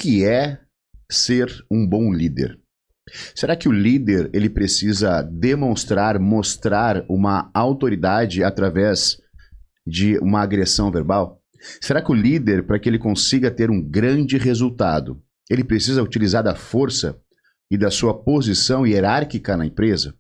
que é ser um bom líder? Será que o líder ele precisa demonstrar, mostrar uma autoridade através de uma agressão verbal? Será que o líder, para que ele consiga ter um grande resultado, ele precisa utilizar da força e da sua posição hierárquica na empresa?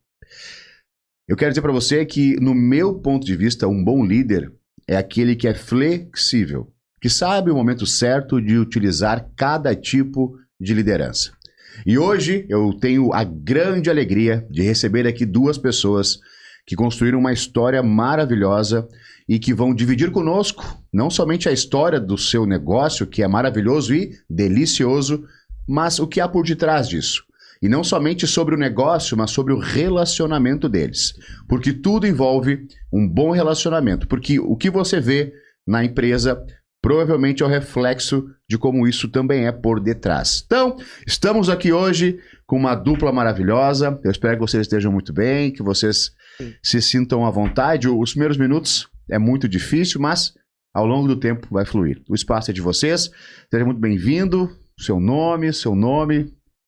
Eu quero dizer para você que, no meu ponto de vista, um bom líder é aquele que é flexível, que sabe o momento certo de utilizar cada tipo de liderança. E hoje eu tenho a grande alegria de receber aqui duas pessoas que construíram uma história maravilhosa e que vão dividir conosco não somente a história do seu negócio, que é maravilhoso e delicioso, mas o que há por detrás disso. E não somente sobre o negócio, mas sobre o relacionamento deles. Porque tudo envolve um bom relacionamento. Porque o que você vê na empresa provavelmente é o reflexo de como isso também é por detrás. Então, estamos aqui hoje com uma dupla maravilhosa. Eu espero que vocês estejam muito bem, que vocês se sintam à vontade. Os primeiros minutos é muito difícil, mas ao longo do tempo vai fluir. O espaço é de vocês. Seja muito bem-vindo. Seu nome.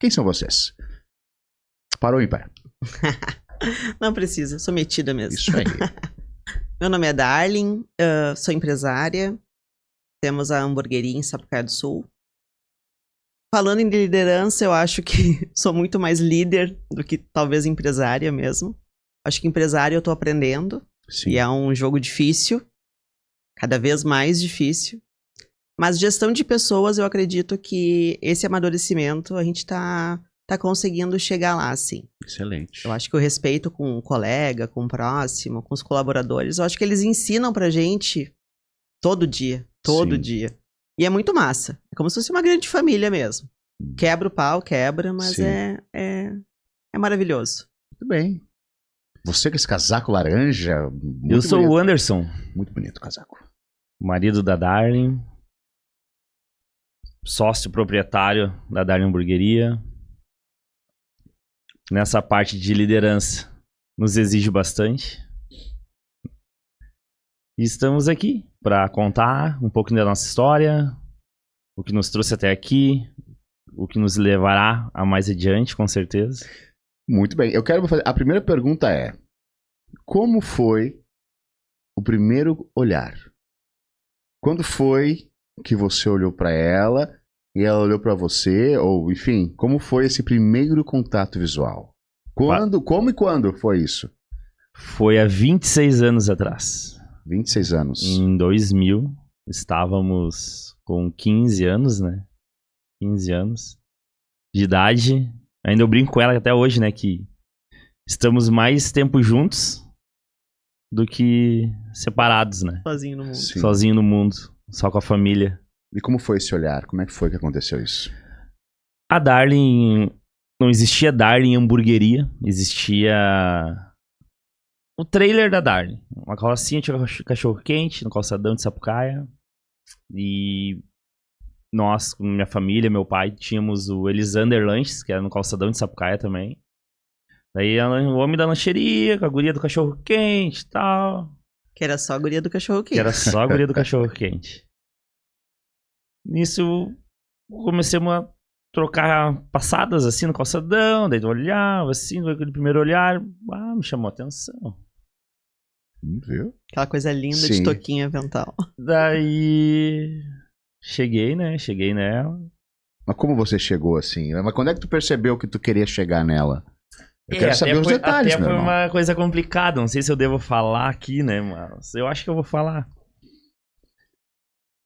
Quem são vocês? Parou, ímpar? Não precisa, sou metida mesmo. Isso aí. Meu nome é Darlin, sou empresária. Temos a hamburgueria em Sapucaia do Sul. Falando em liderança, eu acho que sou muito mais líder do que talvez empresária mesmo. Acho que empresária eu tô aprendendo. Sim. E é um jogo difícil. Cada vez mais difícil. Mas gestão de pessoas, eu acredito que esse amadurecimento a gente tá conseguindo chegar lá, sim. Excelente. Eu acho que o respeito com o colega, com o próximo, com os colaboradores, eu acho que eles ensinam pra gente todo dia. Todo Sim. dia. E é muito massa. É como se fosse uma grande família mesmo. Quebra o pau, quebra, mas é maravilhoso. Muito bem. Você com esse casaco laranja. Eu sou bonito. o Anderson, Muito bonito o casaco. marido da Darlin, sócio proprietário da Darlin Hamburgueria. Nessa parte de liderança, nos exige bastante. E estamos aqui para contar um pouco da nossa história, o que nos trouxe até aqui, o que nos levará a mais adiante, com certeza. Muito bem. Eu quero fazer. A primeira pergunta é: como foi o primeiro olhar? Quando foi que você olhou para ela e ela olhou para você? Ou, enfim, como foi esse primeiro contato visual? Como e quando foi isso? Foi há 26 anos atrás. 26 anos. Em 2000, estávamos com 15 anos, né? 15 anos de idade. Ainda eu brinco com ela até hoje, né? Que estamos mais tempo juntos do que separados, né? Sozinho no mundo. Sim. Sozinho no mundo, só com a família. E como foi esse olhar? Como é que foi que aconteceu isso? A Darlin... Não existia Darlin Hamburgueria. Existia o trailer da Darlin. Uma carrocinha, tinha cachorro quente no calçadão de Sapucaia. E nós, com minha família, meu pai, tínhamos o Elisander Lanches, que era no calçadão de Sapucaia também. Daí o homem da lancheria, com a guria do cachorro quente e tal. Que era só a guria do cachorro quente. Que era só a guria do cachorro quente. Nisso, comecemos a trocar passadas assim no calçadão, daí eu olhava assim, aquele primeiro olhar, me chamou a atenção. Viu? Aquela coisa linda Sim. de toquinho avental. Daí cheguei nela. Mas como você chegou assim? Mas quando é que tu percebeu que tu queria chegar nela? Eu quero saber os detalhes, até meu foi irmão. uma coisa complicada, não sei se eu devo falar aqui, né, mas eu acho que eu vou falar.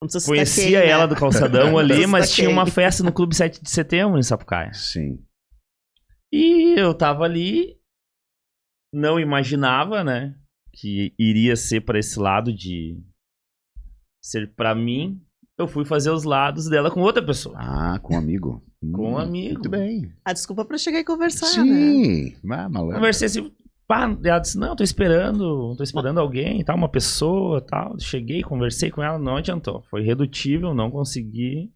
Não precisa citar Conhecia quem, ela né? do calçadão ali, Não mas precisa tinha quem. uma festa no Clube 7 de Setembro em Sapucaia. Sim. E eu tava ali, não imaginava, né, que iria ser pra esse lado de ser pra mim. Eu fui fazer os lados dela com outra pessoa. Ah, com um amigo. Com um amigo. Muito bem. A desculpa pra chegar e conversar, né? Sim. Malandro. Conversei assim, ela disse, não, tô esperando alguém, tal, uma pessoa, tal. Cheguei, conversei com ela, não adiantou. Foi redutível, não consegui.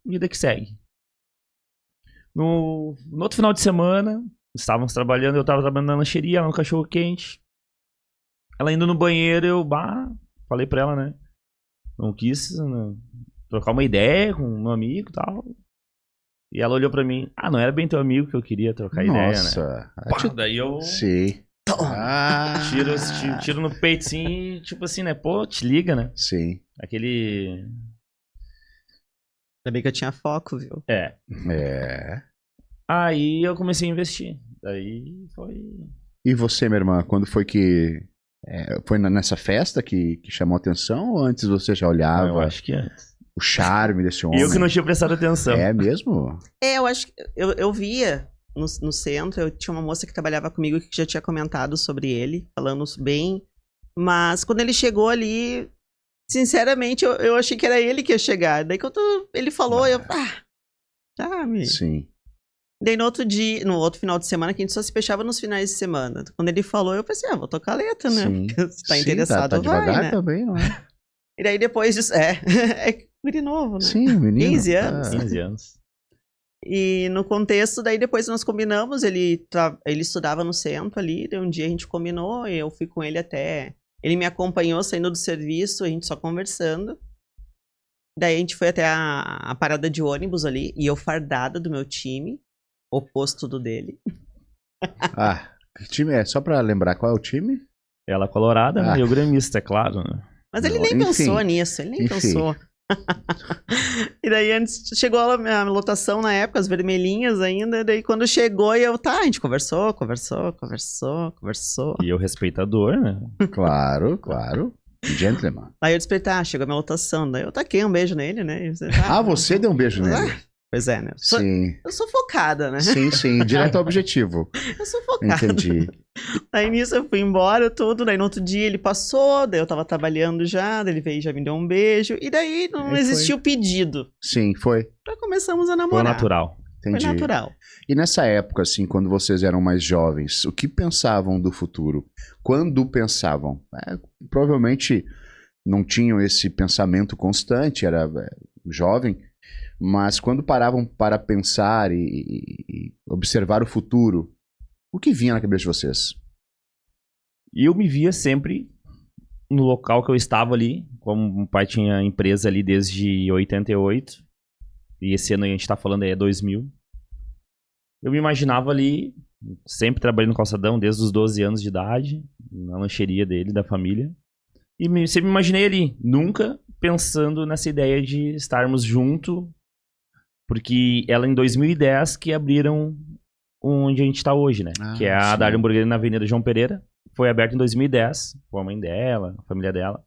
Vida que segue. No outro final de semana, estávamos trabalhando, eu tava trabalhando na lancheria, ela no cachorro quente. Ela indo no banheiro, eu falei pra ela, né? Não quis trocar uma ideia com um amigo e tal. E ela olhou pra mim, não era bem teu amigo que eu queria trocar ideia, né? Nossa. Pá, daí eu Sim. tiro no peito assim, tipo assim, né? Pô, te liga, né? Sim. Aquele... Ainda bem que eu tinha foco, viu? É. Aí eu comecei a investir. Daí foi... E você, minha irmã, quando foi que... foi nessa festa que chamou a atenção ou antes você já olhava Eu acho que antes. o charme desse homem? Eu que não tinha prestado atenção. É mesmo? Eu acho que eu via no centro, eu tinha uma moça que trabalhava comigo que já tinha comentado sobre ele, falando bem, mas quando ele chegou ali, sinceramente, eu achei que era ele que ia chegar. Daí quando ele falou, sabe? Sim. Daí no outro final de semana, que a gente só se fechava nos finais de semana. Quando ele falou, eu pensei, vou tocar a letra, né? Sim. Porque se tá Sim, interessado, tá vai, devagar né? também, não é? E daí depois disso, é guri novo, né? Sim, menino. 15 anos. 15 anos. E no contexto, daí depois nós combinamos, ele estudava no centro ali, daí um dia a gente combinou, eu fui com ele até... Ele me acompanhou saindo do serviço, a gente só conversando. Daí a gente foi até a parada de ônibus ali, e eu fardada do meu time, oposto do dele. Que time é? Só pra lembrar, qual é o time? Ela colorada, né? E o gremista, é claro, né? Mas ele nem Enfim, pensou nisso, ele nem pensou. E daí antes chegou a lotação na época, as vermelhinhas ainda, daí quando chegou a gente conversou. E eu respeitador, né? Claro. Gentleman. Aí eu despertei, chegou a minha lotação, daí eu taquei um beijo nele, né? E Você deu um beijo nele? Pois é, né? Sim. Eu sou focada, né? Sim, direto ao objetivo. Eu sou focada. Entendi. Aí nisso eu fui embora, tudo, daí no outro dia ele passou, daí eu tava trabalhando já, daí ele veio e já me deu um beijo, e daí não Aí existiu pedido. Sim, foi. Já começamos a Foi namorar. natural. Entendi. Foi natural. E nessa época, assim, quando vocês eram mais jovens, o que pensavam do futuro? Quando pensavam? Provavelmente não tinham esse pensamento constante, era jovem, mas quando paravam para pensar e observar o futuro, o que vinha na cabeça de vocês? E eu me via sempre no local que eu estava ali, como o pai tinha empresa ali desde 88, e esse ano a gente tá falando aí é 2000. Eu me imaginava ali, sempre trabalhando no calçadão desde os 12 anos de idade, na lancheria dele, da família. E sempre me imaginei ali, nunca pensando nessa ideia de estarmos juntos, porque ela em 2010 que abriram onde a gente está hoje, né? Que é a Darling Hamburgueria na Avenida João Pereira. Foi aberta em 2010, com a mãe dela, a família dela.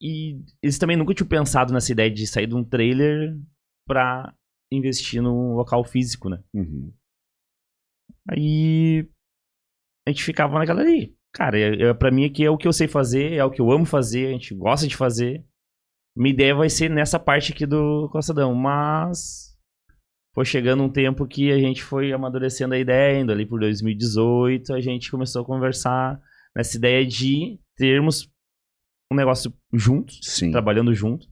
E eles também nunca tinham pensado nessa ideia de sair de um trailer pra investir num local físico, né? Uhum. Aí a gente ficava naquela ali. Cara, pra mim aqui é o que eu sei fazer, é o que eu amo fazer, a gente gosta de fazer. Minha ideia vai ser nessa parte aqui do calçadão, mas foi chegando um tempo que a gente foi amadurecendo a ideia, indo ali por 2018, a gente começou a conversar nessa ideia de termos um negócio juntos, Sim. trabalhando junto.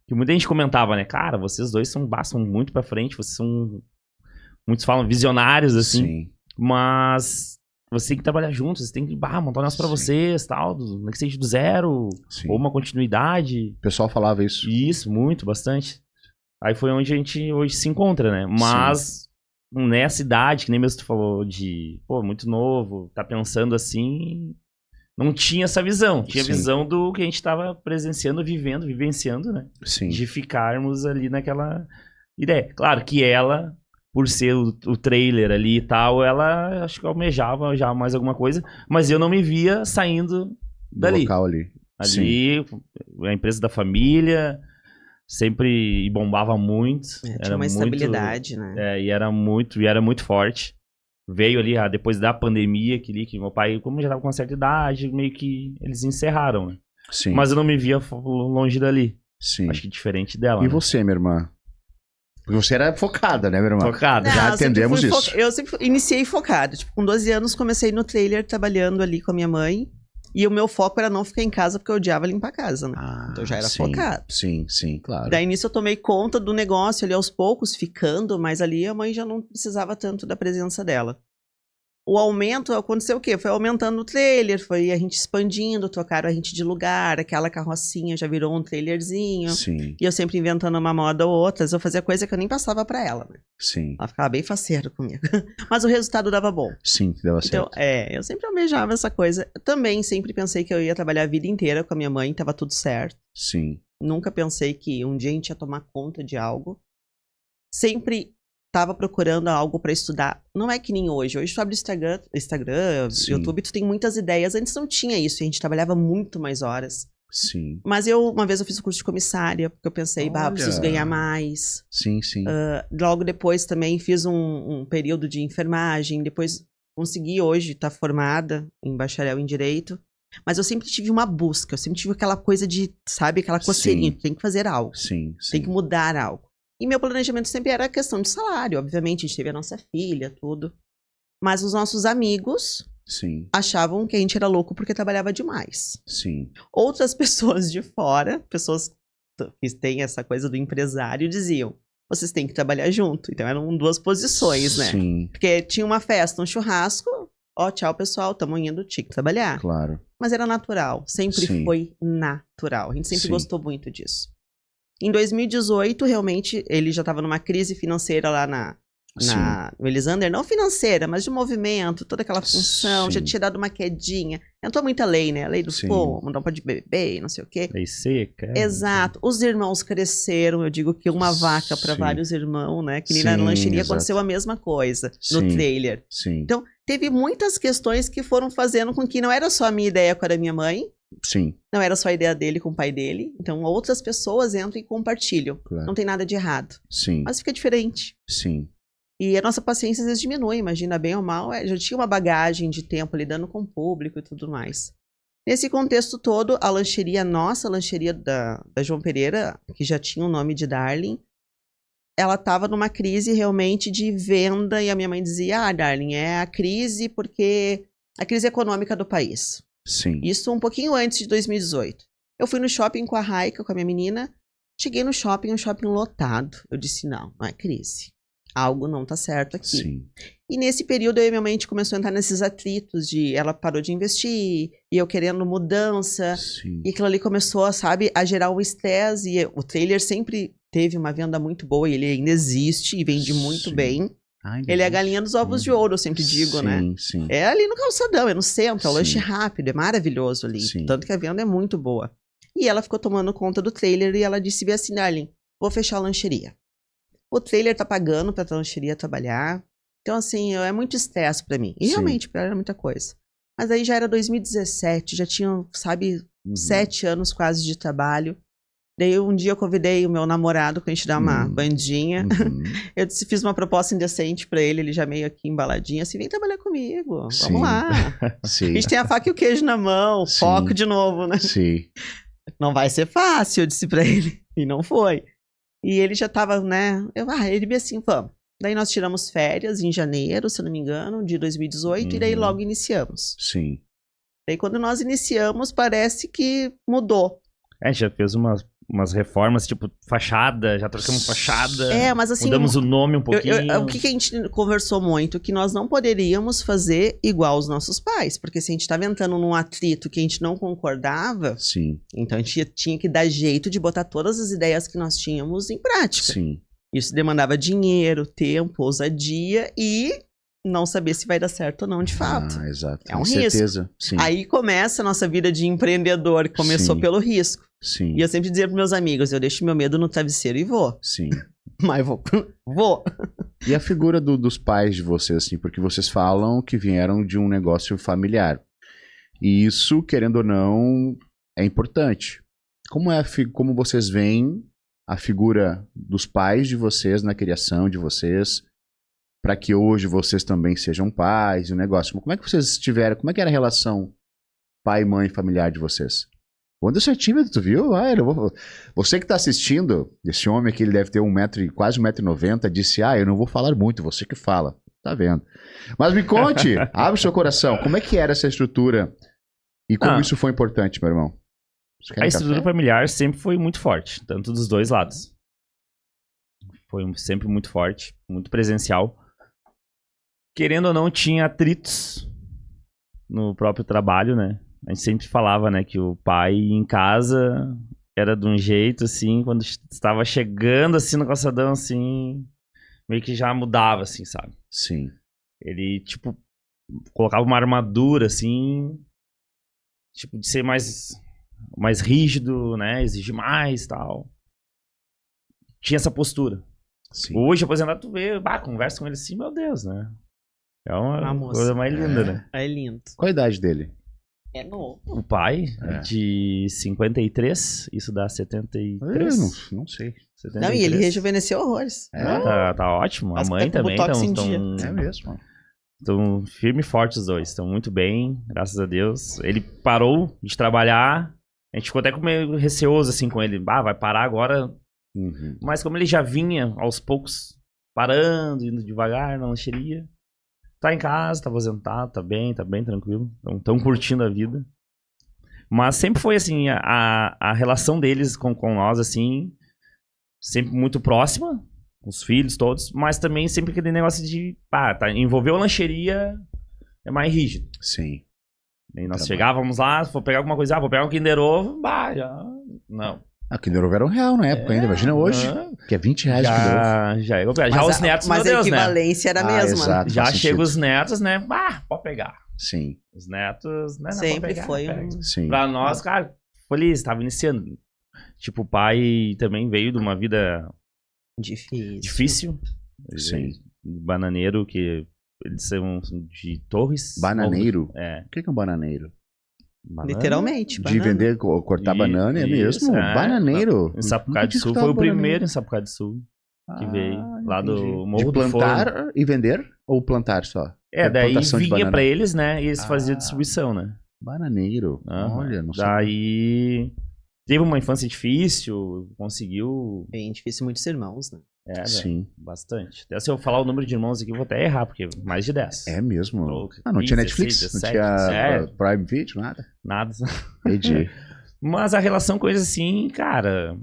Que muita gente comentava, né? Cara, vocês dois bastam muito pra frente, vocês são, muitos falam, visionários, assim. Sim. Mas você tem que trabalhar juntos, você tem que montar um negócio pra vocês, tal, nem que seja do zero, Sim. ou uma continuidade. O pessoal falava isso. Isso, muito, bastante. Aí foi onde a gente hoje se encontra, né? Mas nessa idade, que nem mesmo tu falou, de, muito novo, tá pensando assim, não tinha essa visão. Tinha visão do que a gente tava presenciando, vivendo, vivenciando, né? Sim. De ficarmos ali naquela ideia. Claro que ela, por ser o trailer ali e tal, ela acho que almejava já mais alguma coisa, mas eu não me via saindo dali. Do local ali. Ali, a empresa da família, sempre bombava muito. Tinha uma estabilidade, né? E era muito forte. Veio ali, depois da pandemia, que meu pai, como já estava com uma certa idade, meio que eles encerraram, né? Sim. Mas eu não me via longe dali. Sim. Acho que diferente dela. E né? você, minha irmã? Você era focada, né, minha irmã? Focada. Não, Já entendemos isso. Eu sempre iniciei focada. Tipo, com 12 anos comecei no trailer trabalhando ali com a minha mãe. E o meu foco era não ficar em casa porque eu odiava limpar a casa, né? Então eu já era focado. Sim, claro. Daí nisso eu tomei conta do negócio ali aos poucos, ficando, mas ali a mãe já não precisava tanto da presença dela. o aumento aconteceu o quê? Foi aumentando o trailer, foi a gente expandindo, trocaram a gente de lugar, aquela carrocinha já virou um trailerzinho. Sim, E eu sempre inventando uma moda ou outra, eu fazia coisa que eu nem passava pra ela, né? sim. Ela ficava bem faceira comigo. Mas o resultado dava bom. Sim, dava Então, certo. eu sempre almejava essa coisa. Eu também sempre pensei que eu ia trabalhar a vida inteira com a minha mãe, tava tudo certo. Sim, Nunca pensei que um dia a gente ia tomar conta de algo. Sempre tava procurando algo pra estudar. Não é que nem hoje. Hoje tu abre Instagram, Sim. YouTube, tu tem muitas ideias. Antes não tinha isso, e a gente trabalhava muito mais horas. sim. Mas uma vez eu fiz o curso de comissária, porque eu pensei, eu preciso Olha. ganhar mais. Sim, sim. Logo depois também fiz um período de enfermagem, depois consegui hoje estar formada em bacharel em Direito. Mas eu sempre tive uma busca, eu sempre tive aquela coisa de, sabe, aquela coceirinha, Sim. tem que fazer algo, Sim, tem que sim. mudar algo. E meu planejamento sempre era a questão de salário, obviamente, a gente teve a nossa filha, tudo. Mas os nossos amigos Sim, achavam que a gente era louco porque trabalhava demais. sim. Outras pessoas de fora, pessoas que têm essa coisa do empresário, diziam: vocês têm que trabalhar junto. Então eram duas posições, né? Sim, Porque tinha uma festa, um churrasco, ó, tchau pessoal, tamo indo, tinha que trabalhar. claro. Mas era natural, sempre Sim. foi natural. A gente sempre Sim. gostou muito disso. Em 2018, realmente, ele já estava numa crise financeira lá no Elisander, não financeira, mas de movimento, toda aquela função, já Sim. tinha dado uma quedinha. Entrou muita lei, né? A lei do Sim. fogo, não pode beber, não sei o quê. Lei seca. Exato. Os irmãos cresceram, eu digo que uma vaca para Sim. vários irmãos, né? Que nem Sim, na lancheria exato. aconteceu a mesma coisa no Sim. trailer. Sim. Então, teve muitas questões que foram fazendo com que não era só a minha ideia com a da minha mãe, Sim, não era só a ideia dele com o pai dele. Então, outras pessoas entram e compartilham. claro. Não tem nada de errado. Sim, Mas fica diferente. sim. E a nossa paciência às vezes diminui, imagina, bem ou mal, já tinha uma bagagem de tempo lidando com o público e tudo mais. Nesse contexto todo, a lancheria, nossa lancheria da João Pereira, que já tinha o nome de Darling, ela estava numa crise realmente de venda, e a minha mãe dizia: Darling, é a crise porque a crise econômica do país. Sim. Isso um pouquinho antes de 2018. Eu fui no shopping com a Raika, com a minha menina, cheguei no shopping, um shopping lotado. Eu disse: não é crise. Algo não tá certo aqui. Sim. E nesse período, eu e minha mãe, a gente começou a entrar nesses atritos de ela parou de investir, e eu querendo mudança, Sim. e aquilo ali começou, sabe, a gerar um estresse, e o trailer sempre teve uma venda muito boa, e ele ainda existe e vende muito Sim. bem. Ai, Ele é a Deus. galinha dos ovos de ouro, eu sempre digo, né? Sim, sim. É ali no calçadão, é no centro, é o Sim. lanche rápido, é maravilhoso ali. Sim. Tanto que a venda é muito boa. E ela ficou tomando conta do trailer e ela disse assim: Darling, vou fechar a lancheria. O trailer tá pagando pra lancheria trabalhar. Então, assim, é muito estresse pra mim. E Sim. realmente, pra ela era muita coisa. Mas aí já era 2017, já tinham, sabe, Uhum. 7 anos quase de trabalho. Daí um dia eu convidei o meu namorado pra gente dar uma bandinha. Uhum. Eu fiz uma proposta indecente pra ele, ele já meio aqui embaladinho, assim: vem trabalhar comigo, Sim. vamos lá. A Sim. gente tem a faca e o queijo na mão, Sim. foco de novo, né? Sim. Não vai ser fácil, eu disse pra ele. E não foi. E ele já tava, né? Ele me assim: vamos. Daí nós tiramos férias em janeiro, se eu não me engano, de 2018, e daí Uhum. logo iniciamos. Sim. Daí quando nós iniciamos, parece que mudou. A gente já fez umas reformas, tipo, fachada, já trocamos fachada. Mas assim, Mudamos o nome um pouquinho. o que a gente conversou muito? Que nós não poderíamos fazer igual os nossos pais. Porque se a gente estava entrando num atrito que a gente não concordava, Sim. então a gente tinha que dar jeito de botar todas as ideias que nós tínhamos em prática. Sim. Isso demandava dinheiro, tempo, ousadia e não saber se vai dar certo ou não de fato. Ah, exato. É um Com risco. certeza. Sim. Aí começa a nossa vida de empreendedor, que começou Sim. pelo risco. Sim. E eu sempre dizia para meus amigos: eu deixo meu medo no travesseiro e vou. Sim. Mas vou. Vou. E a figura dos pais de vocês, assim, porque vocês falam que vieram de um negócio familiar. E isso, querendo ou não, é importante. Como vocês veem a figura dos pais de vocês na criação de vocês, para que hoje vocês também sejam pais e o negócio? Como é que vocês tiveram, como é que era a relação pai, mãe, familiar de vocês? O Anderson é tímido, tu viu? Você que tá assistindo, esse homem aqui, ele deve ter quase 1,90 m, disse: eu não vou falar muito, você que fala. Tá vendo? Mas me conte, abre o seu coração, como é que era essa estrutura e como isso foi importante, meu irmão? A estrutura familiar sempre foi muito forte, tanto dos dois lados. Foi sempre muito forte, muito presencial. querendo ou não, tinha atritos no próprio trabalho, né? A gente sempre falava, né, que o pai em casa era de um jeito, assim, quando estava chegando, assim, no calçadão, assim, meio que já mudava, assim, sabe? Sim. Ele, tipo, colocava uma armadura, assim, tipo, de ser mais rígido, né? Exigir mais e tal. Tinha essa postura. Sim. Hoje, aposentado, tu vê, conversa com ele assim, meu Deus, né? É uma coisa mais linda, né? É lindo. Qual a idade dele? É novo. O pai, É. de 53, isso dá 73. Não sei. 73. Não, e ele rejuvenesceu horrores. Tá ótimo. A As mãe pega também botox em dia. É mesmo. Estão firme e forte os dois. Estão muito bem, graças a Deus. Ele parou de trabalhar. A gente ficou até meio receoso assim com ele. Vai parar agora. Uhum. Mas como ele já vinha aos poucos parando, indo devagar na lancheria. Tá em casa, tá aposentado, tá bem tranquilo. Estão curtindo a vida. Mas sempre foi assim, a relação deles com nós, assim, sempre muito próxima, com os filhos todos, mas também sempre aquele negócio de, envolveu a lancheria, é mais rígido. Sim. E nós chegávamos lá, se for pegar alguma coisa, vou pegar um Kinder Ovo, já, não. A Kinder Ovo era R$1 na época ainda, imagina hoje, que é R$20 o Kinder Ovo. Já os netos, mas meu Deus, a equivalência era a mesma. Exato, Já faz chega sentido. os netos, né, pode pegar. Sim, Os netos, né, Sempre pode pegar, foi pega. sim. Pra nós, cara, feliz, tava iniciando. Tipo, o pai também veio de uma vida difícil. Sim. Bananeiro, que eles são de Torres. Bananeiro? É. O que é um bananeiro? Banana? Literalmente. De banana. vender, cortar banana, é Isso, mesmo? é. Bananeiro? Em Sapucaí do Sul, foi o primeiro em Sapucaí do Sul que veio. Lá do Morro De do plantar Forno. e vender? Ou plantar só? Daí plantação de vinha banana. pra eles, né, e eles faziam distribuição, né. Bananeiro. Aham. Olha, não sei. Daí teve uma infância difícil, conseguiu... Bem difícil, muitos irmãos, né? Sim. Bastante. Até se eu falar o número de irmãos aqui, eu vou até errar, porque mais de 10. É mesmo? Louco. Não tinha 15, Netflix? 17, não tinha é. Prime Video? Nada? Nada. Entendi. Mas a relação com eles, assim, cara,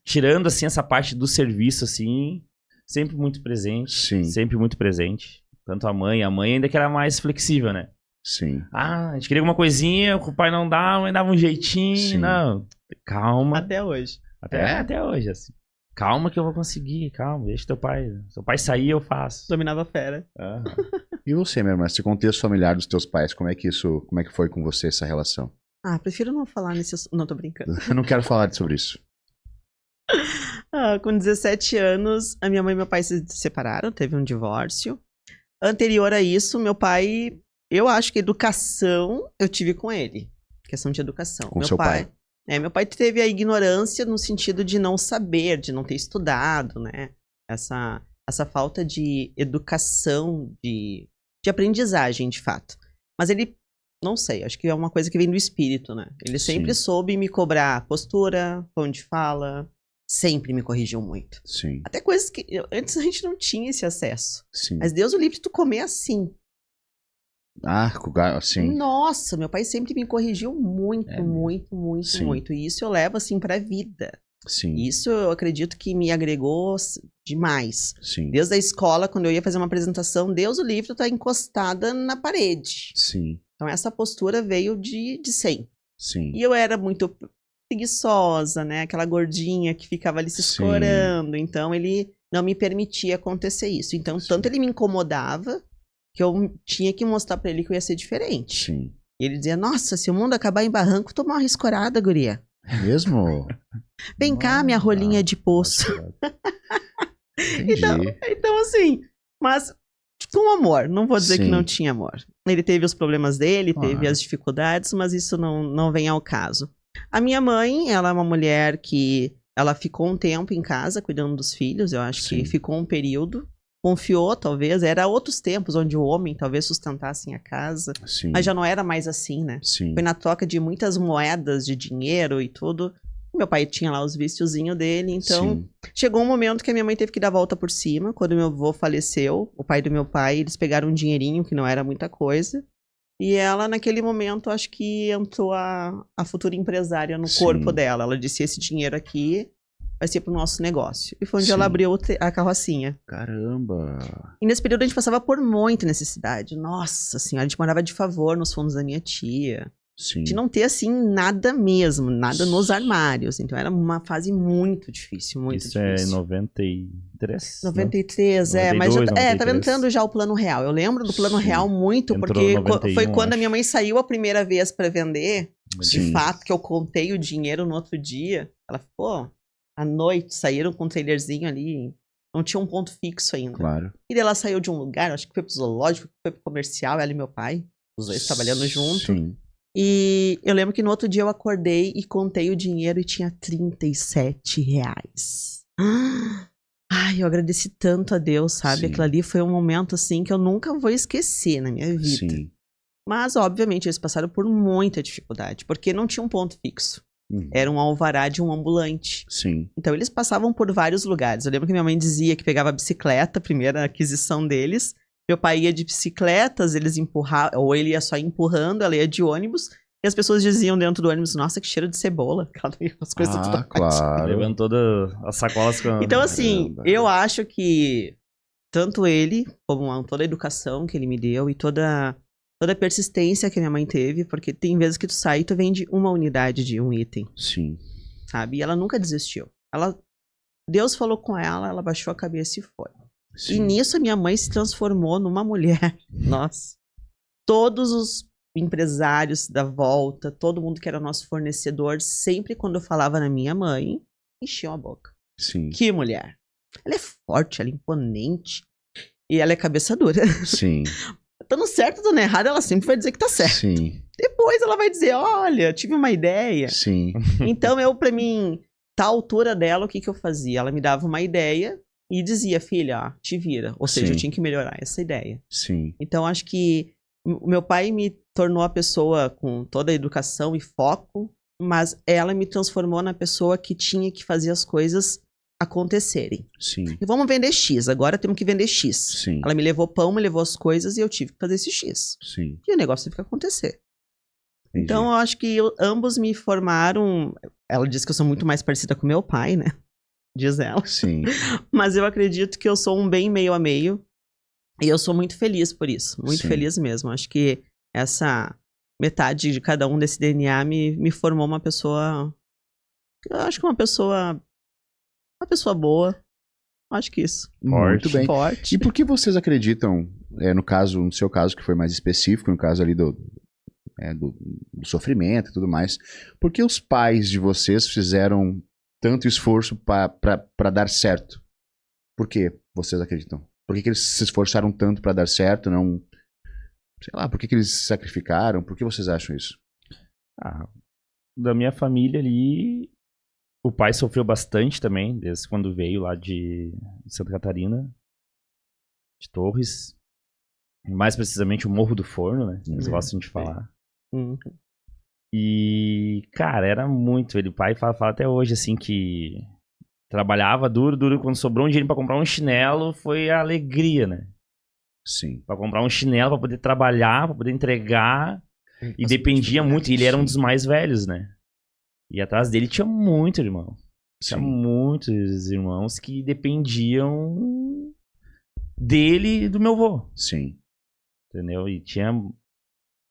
tirando, assim, essa parte do serviço, assim, sempre muito presente. Sim. Sempre muito presente. Tanto a mãe ainda que era mais flexível, né? Sim. A gente queria alguma coisinha, o pai não dava, a mãe dava um jeitinho. Sim. Não, calma. Até hoje. Até hoje, assim. Calma que eu vou conseguir, calma, deixa teu pai. Se teu pai sair, eu faço. Dominava a fera. E você, minha irmã, esse contexto familiar dos teus pais, como é que foi com você essa relação? Prefiro não falar nesse assunto. Não, tô brincando. Eu não quero falar sobre isso. Com 17 anos, a minha mãe e meu pai se separaram, teve um divórcio. Anterior a isso, meu pai, eu acho que educação eu tive com ele. Questão de educação. Com meu seu pai? Meu pai teve a ignorância no sentido de não saber, de não ter estudado, né? Essa falta de educação, de aprendizagem, de fato. Mas ele, não sei, acho que é uma coisa que vem do espírito, né? Ele sempre soube me cobrar postura, tom de fala, sempre me corrigiu muito. Sim. Até coisas que antes a gente não tinha esse acesso. Sim. Mas Deus o livre de tu comer assim. Sim. Nossa, meu pai sempre me corrigiu muito, É, muito. E isso eu levo assim pra vida. Sim. Isso eu acredito que me agregou demais. Sim. Desde a escola, quando eu ia fazer uma apresentação, Deus o livre tá encostada na parede. Sim. Então essa postura veio de sempre. Sim. E eu era muito preguiçosa, né? Aquela gordinha que ficava ali se Sim. escorando. Então ele não me permitia acontecer isso. Então tanto ele me incomodava que eu tinha que mostrar pra ele que eu ia ser diferente. Sim. E ele dizia, nossa, se o mundo acabar em barranco, tu morre escorada, guria. É mesmo? Vem cá, minha rolinha de poço. Entendi. Então, assim, mas com amor, não vou dizer que não tinha amor. Ele teve os problemas dele, teve as dificuldades, mas isso não vem ao caso. A minha mãe, ela é uma mulher que ela ficou um tempo em casa cuidando dos filhos, eu acho que ficou um período. Confiou, talvez, era outros tempos onde o homem talvez sustentasse a casa, mas já não era mais assim, né? Sim. Foi na troca de muitas moedas de dinheiro e tudo. Meu pai tinha lá os viciozinhos dele, então chegou um momento que a minha mãe teve que dar a volta por cima. Quando meu avô faleceu, o pai do meu pai, eles pegaram um dinheirinho que não era muita coisa. E ela, naquele momento, acho que entrou a futura empresária no corpo dela. Ela disse, esse dinheiro aqui vai ser pro nosso negócio. E foi onde Sim. ela abriu a carrocinha. Caramba. E nesse período a gente passava por muita necessidade. Nossa senhora, a gente morava de favor nos fundos da minha tia. Sim. De não ter, assim, nada mesmo, nada nos armários. Então era uma fase muito difícil, muito Isso é em difícil. 93? 93, Não? mas 92, tava 93. entrando já o plano real. Eu lembro do plano Sim. real muito, Entrou porque 91, foi quando a acho. minha mãe saiu a primeira vez pra vender. De Sim. fato, que eu contei o dinheiro no outro dia. Ela ficou, à noite, saíram com um trailerzinho ali. Não tinha um ponto fixo ainda. Claro. E daí ela saiu de um lugar, acho que foi pro zoológico, foi pro comercial, ela e meu pai. Os dois trabalhando junto. Sim. E eu lembro que no outro dia eu acordei e contei o dinheiro e tinha R$ 37. Ai, eu agradeci tanto a Deus, sabe? Sim. Aquilo ali foi um momento, assim, que eu nunca vou esquecer na minha vida. Sim. Mas, obviamente, eles passaram por muita dificuldade, porque não tinha um ponto fixo. Uhum. Era um alvará de um ambulante. Sim. Então, eles passavam por vários lugares. Eu lembro que minha mãe dizia que pegava a bicicleta, a primeira aquisição deles. Meu pai ia de bicicletas, eles empurravam, ou ele ia só empurrando, ela ia de ônibus. E as pessoas diziam dentro do ônibus, nossa, que cheiro de cebola. As coisas Ah, tudo claro. Levando todas as sacolas com... Então, assim, Caramba. eu acho que tanto ele, como toda a educação que ele me deu e toda a persistência que minha mãe teve, porque tem vezes que tu sai e tu vende uma unidade de um item, Sim. sabe? E ela nunca desistiu. Deus falou com ela, ela baixou a cabeça e foi. Sim. E nisso a minha mãe se transformou numa mulher. Nossa. Todos os empresários da volta, todo mundo que era nosso fornecedor, sempre quando eu falava na minha mãe, enchiam a boca. Sim. Que mulher. Ela é forte, ela é imponente. E ela é cabeça dura. Sim. Estando certo ou dando errado, ela sempre vai dizer que tá certo. Sim. Depois ela vai dizer, olha, tive uma ideia. Sim. Então pra mim, tá à altura dela, o que eu fazia? Ela me dava uma ideia e dizia, filha, ó, te vira. Ou seja, Sim. eu tinha que melhorar essa ideia. Sim. Então, acho que o meu pai me tornou a pessoa com toda a educação e foco, mas ela me transformou na pessoa que tinha que fazer as coisas acontecerem. Sim. E vamos vender X, agora temos que vender X. Sim. Ela me levou pão, me levou as coisas e eu tive que fazer esse X. Sim. E o negócio teve que acontecer. Entendi. Então, eu acho que ambos me formaram... Ela diz que eu sou muito mais parecida com meu pai, né? Diz ela. Sim. Mas eu acredito que eu sou um bem meio a meio. E eu sou muito feliz por isso. Muito Sim. feliz mesmo. Acho que essa metade de cada um desse DNA me formou uma pessoa... Eu acho que uma pessoa boa. Acho que isso. Muito bem. Forte. E por que vocês acreditam, no seu caso, que foi mais específico, no caso ali do sofrimento e tudo mais, por que os pais de vocês fizeram tanto esforço para dar certo? Por que vocês acreditam? Por que eles se esforçaram tanto para dar certo? Não, sei lá, por que eles se sacrificaram? Por que vocês acham isso? Da minha família ali, o pai sofreu bastante também, desde quando veio lá de Santa Catarina, de Torres. Mais precisamente o Morro do Forno, né? Eles gostam de falar. Uhum. E, cara, era muito. O pai fala até hoje, assim, que trabalhava duro, quando sobrou um dinheiro pra comprar um chinelo, foi a alegria, né? Sim. Pra comprar um chinelo, pra poder trabalhar, pra poder entregar. E dependia muito, e ele era um dos mais velhos, né? E atrás dele tinha muito irmão. Tinha muitos irmãos que dependiam dele e do meu avô. Sim. Entendeu? E tinha...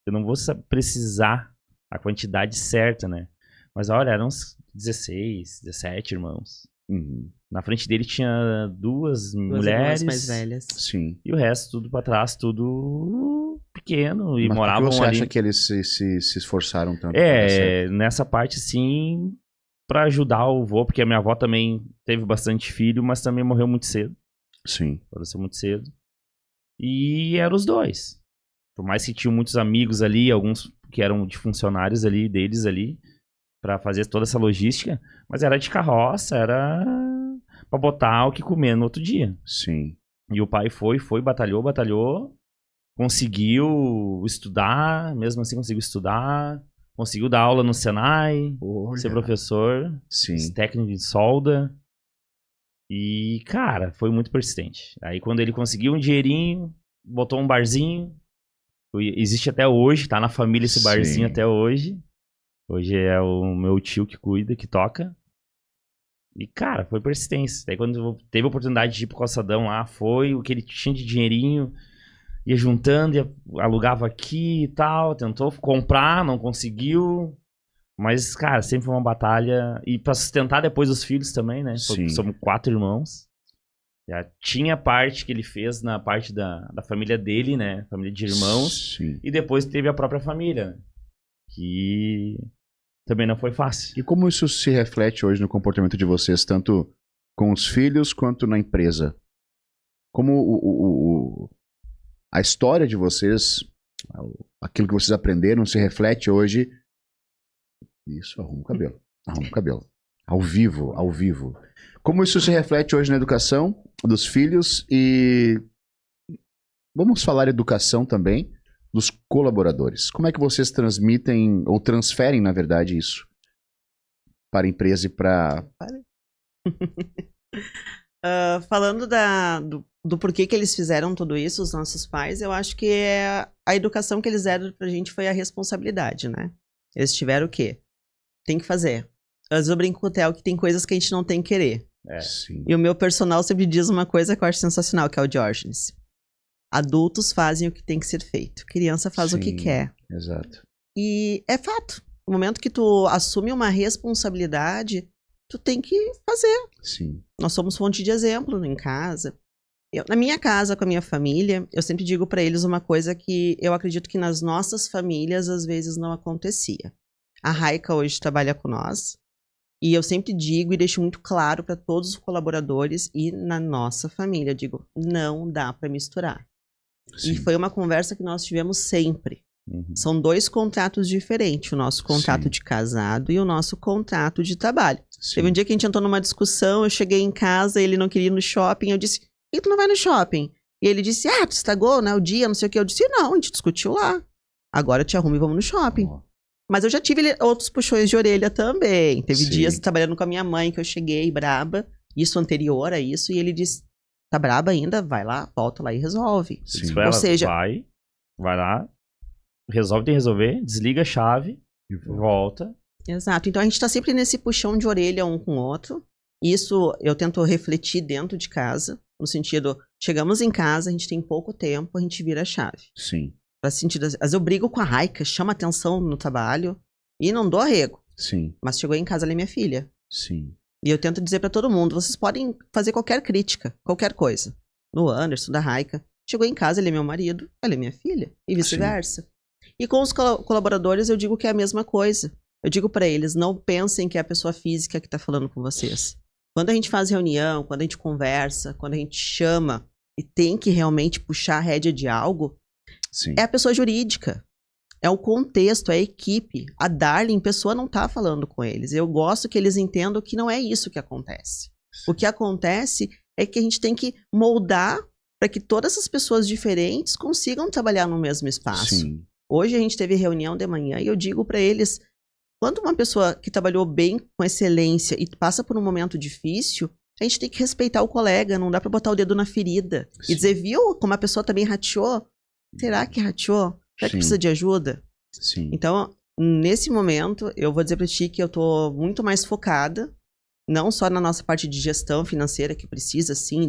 Eu não vou precisar a quantidade certa, né? Mas olha, eram uns 16, 17 irmãos. Uhum. Na frente dele tinha duas Duas mulheres. irmãs mais velhas. Sim. E o resto tudo pra trás, tudo pequeno. E Mas moravam por que você ali. acha que eles se esforçaram tanto? pra dar certo? Nessa parte sim, pra ajudar o vô, porque a minha avó também teve bastante filho, mas também morreu muito cedo. Sim. Faleceu muito cedo. E eram os dois. Por mais que tinham muitos amigos ali, alguns que eram de funcionários ali, deles ali, pra fazer toda essa logística, mas era de carroça, era pra botar o que comer no outro dia. Sim. E o pai foi, batalhou, conseguiu estudar, mesmo assim conseguiu estudar, conseguiu dar aula no Senai, ser professor, Sim. técnico em solda. E, cara, foi muito persistente. Aí quando ele conseguiu um dinheirinho, botou um barzinho, existe até hoje, tá na família esse barzinho Sim. até hoje. Hoje é o meu tio que cuida, que toca. E, cara, foi persistência. Daí quando teve a oportunidade de ir pro calçadão lá, foi o que ele tinha de dinheirinho, ia juntando, alugava aqui e tal, tentou comprar, não conseguiu. Mas, cara, sempre foi uma batalha. E pra sustentar depois os filhos também, né? Sim. Somos 4 irmãos. Já tinha parte que ele fez na parte da família dele, né? Família de irmãos. Sim. E depois teve a própria família, né? Que também não foi fácil. E como isso se reflete hoje no comportamento de vocês, tanto com os filhos quanto na empresa? Como a história de vocês, aquilo que vocês aprenderam, se reflete hoje... Isso, arruma o cabelo. Arruma o cabelo. Ao vivo, ao vivo. Como isso se reflete hoje na educação dos filhos e... Vamos falar educação também dos colaboradores. Como é que vocês transmitem, ou transferem, na verdade, isso para a empresa e para... Falando do porquê que eles fizeram tudo isso, os nossos pais, eu acho que a educação que eles deram pra gente foi a responsabilidade, né? Eles tiveram o quê? Tem que fazer. Às vezes eu brinco com o Theo que tem coisas que a gente não tem que querer. Sim. E o meu personal sempre diz uma coisa que eu acho sensacional, que é o Diógenes. Adultos fazem o que tem que ser feito. Criança faz o que quer. Exato. E é fato. No momento que tu assume uma responsabilidade, tu tem que fazer. Sim. Nós somos fonte de exemplo em casa. Na minha casa, com a minha família, eu sempre digo pra eles uma coisa que eu acredito que nas nossas famílias às vezes não acontecia. A Raika hoje trabalha com nós. E eu sempre digo e deixo muito claro para todos os colaboradores e na nossa família. Eu digo, não dá para misturar. Sim. E foi uma conversa que nós tivemos sempre. Uhum. São 2 contratos diferentes. O nosso contrato Sim. de casado e o nosso contrato de trabalho. Sim. Teve um dia que a gente entrou numa discussão, eu cheguei em casa, ele não queria ir no shopping. Eu disse, por que tu não vai no shopping? E ele disse, tu estragou, né, o dia, não sei o que. Eu disse, não, a gente discutiu lá. Agora eu te arrumo e vamos no shopping. Oh. Mas eu já tive outros puxões de orelha também. Teve Sim. dias trabalhando com a minha mãe que eu cheguei braba, isso anterior a isso, e ele disse, tá braba ainda? Vai lá, volta lá e resolve. Sim. Isso foi ela, Ou seja... vai lá, resolve, tem que resolver, desliga a chave, volta. Exato. Então a gente tá sempre nesse puxão de orelha um com o outro. Isso eu tento refletir dentro de casa, no sentido, chegamos em casa, a gente tem pouco tempo, a gente vira a chave. Sim. Pra sentir, às vezes eu brigo com a Raika, chama atenção no trabalho e não dou arrego. Sim. Mas chegou em casa, ela é minha filha. Sim. E eu tento dizer pra todo mundo, vocês podem fazer qualquer crítica, qualquer coisa. No Anderson, da Raika. Chegou em casa, ele é meu marido, ela é minha filha. E vice-versa. E com os colaboradores eu digo que é a mesma coisa. Eu digo pra eles, não pensem que é a pessoa física que tá falando com vocês. Quando a gente faz reunião, quando a gente conversa, quando a gente chama e tem que realmente puxar a rédea de algo, Sim. é a pessoa jurídica. É o contexto, é a equipe. A Darling, pessoa não tá falando com eles. Eu gosto que eles entendam que não é isso que acontece. O que acontece é que a gente tem que moldar para que todas essas pessoas diferentes consigam trabalhar no mesmo espaço. Sim. Hoje a gente teve reunião de manhã e eu digo para eles, quando uma pessoa que trabalhou bem, com excelência e passa por um momento difícil, a gente tem que respeitar o colega, não dá para botar o dedo na ferida. Sim. E dizer, viu como a pessoa também rateou? Será que rateou? Será que precisa de ajuda? Sim. Então, nesse momento, eu vou dizer para ti que eu tô muito mais focada, não só na nossa parte de gestão financeira, que precisa, sim,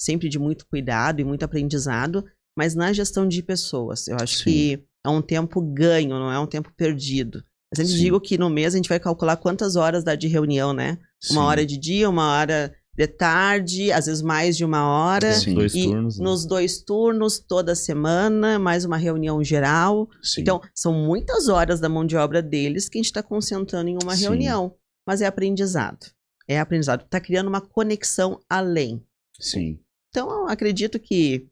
sempre de muito cuidado e muito aprendizado, mas na gestão de pessoas. Eu acho que é um tempo ganho, não é um tempo perdido. Eu sempre digo que no mês a gente vai calcular quantas horas dá de reunião, né? Uma hora de dia, uma hora de tarde, às vezes mais de uma hora. Sim. Dois E turnos. Né? nos 2 turnos, toda semana, mais uma reunião geral. Sim. Então, são muitas horas da mão de obra deles que a gente está concentrando em uma Sim. reunião. Mas é aprendizado. É aprendizado. Está criando uma conexão além. Sim. Então, eu acredito que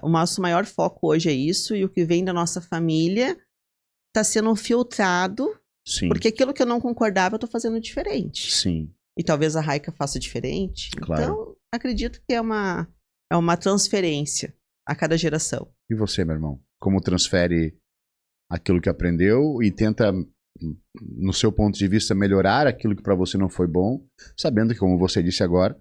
o nosso maior foco hoje é isso. E o que vem da nossa família está sendo filtrado. Sim. Porque aquilo que eu não concordava, eu estou fazendo diferente. Sim. E talvez a Raika faça diferente. Claro. Então, acredito que é uma transferência a cada geração. E você, meu irmão? Como transfere aquilo que aprendeu e tenta, no seu ponto de vista, melhorar aquilo que para você não foi bom, sabendo que, como você disse agora,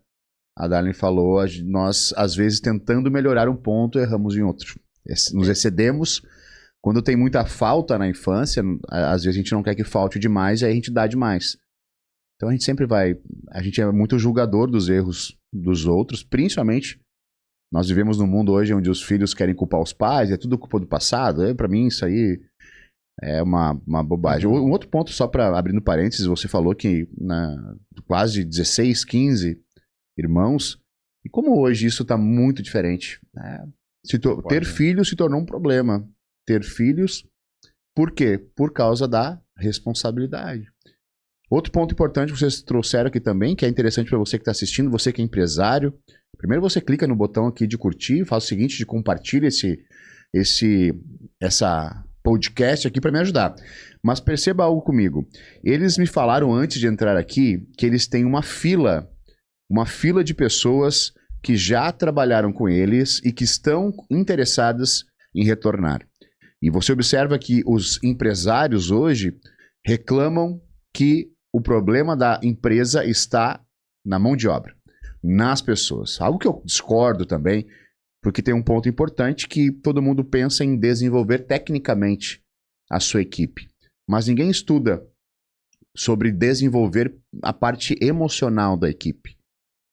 a Darlene falou, nós, às vezes, tentando melhorar um ponto, erramos em outro. Nos excedemos. Quando tem muita falta na infância, às vezes a gente não quer que falte demais e aí a gente dá demais. Então a gente sempre vai... A gente é muito julgador dos erros dos outros, principalmente... Nós vivemos num mundo hoje onde os filhos querem culpar os pais, é tudo culpa do passado. Para mim, isso aí é uma bobagem. Um outro ponto, só para abrindo parênteses, você falou que quase 16, 15 irmãos, e como hoje isso está muito diferente. Né? Ter filhos se tornou um problema. Ter filhos, por quê? Por causa da responsabilidade. Outro ponto importante que vocês trouxeram aqui também, que é interessante para você que está assistindo, você que é empresário. Primeiro você clica no botão aqui de curtir, faz o seguinte, de compartilha essa podcast aqui para me ajudar. Mas perceba algo comigo. Eles me falaram antes de entrar aqui que eles têm uma fila de pessoas que já trabalharam com eles e que estão interessadas em retornar. E você observa que os empresários hoje reclamam que o problema da empresa está na mão de obra, nas pessoas. Algo que eu discordo também, porque tem um ponto importante que todo mundo pensa em desenvolver tecnicamente a sua equipe. Mas ninguém estuda sobre desenvolver a parte emocional da equipe.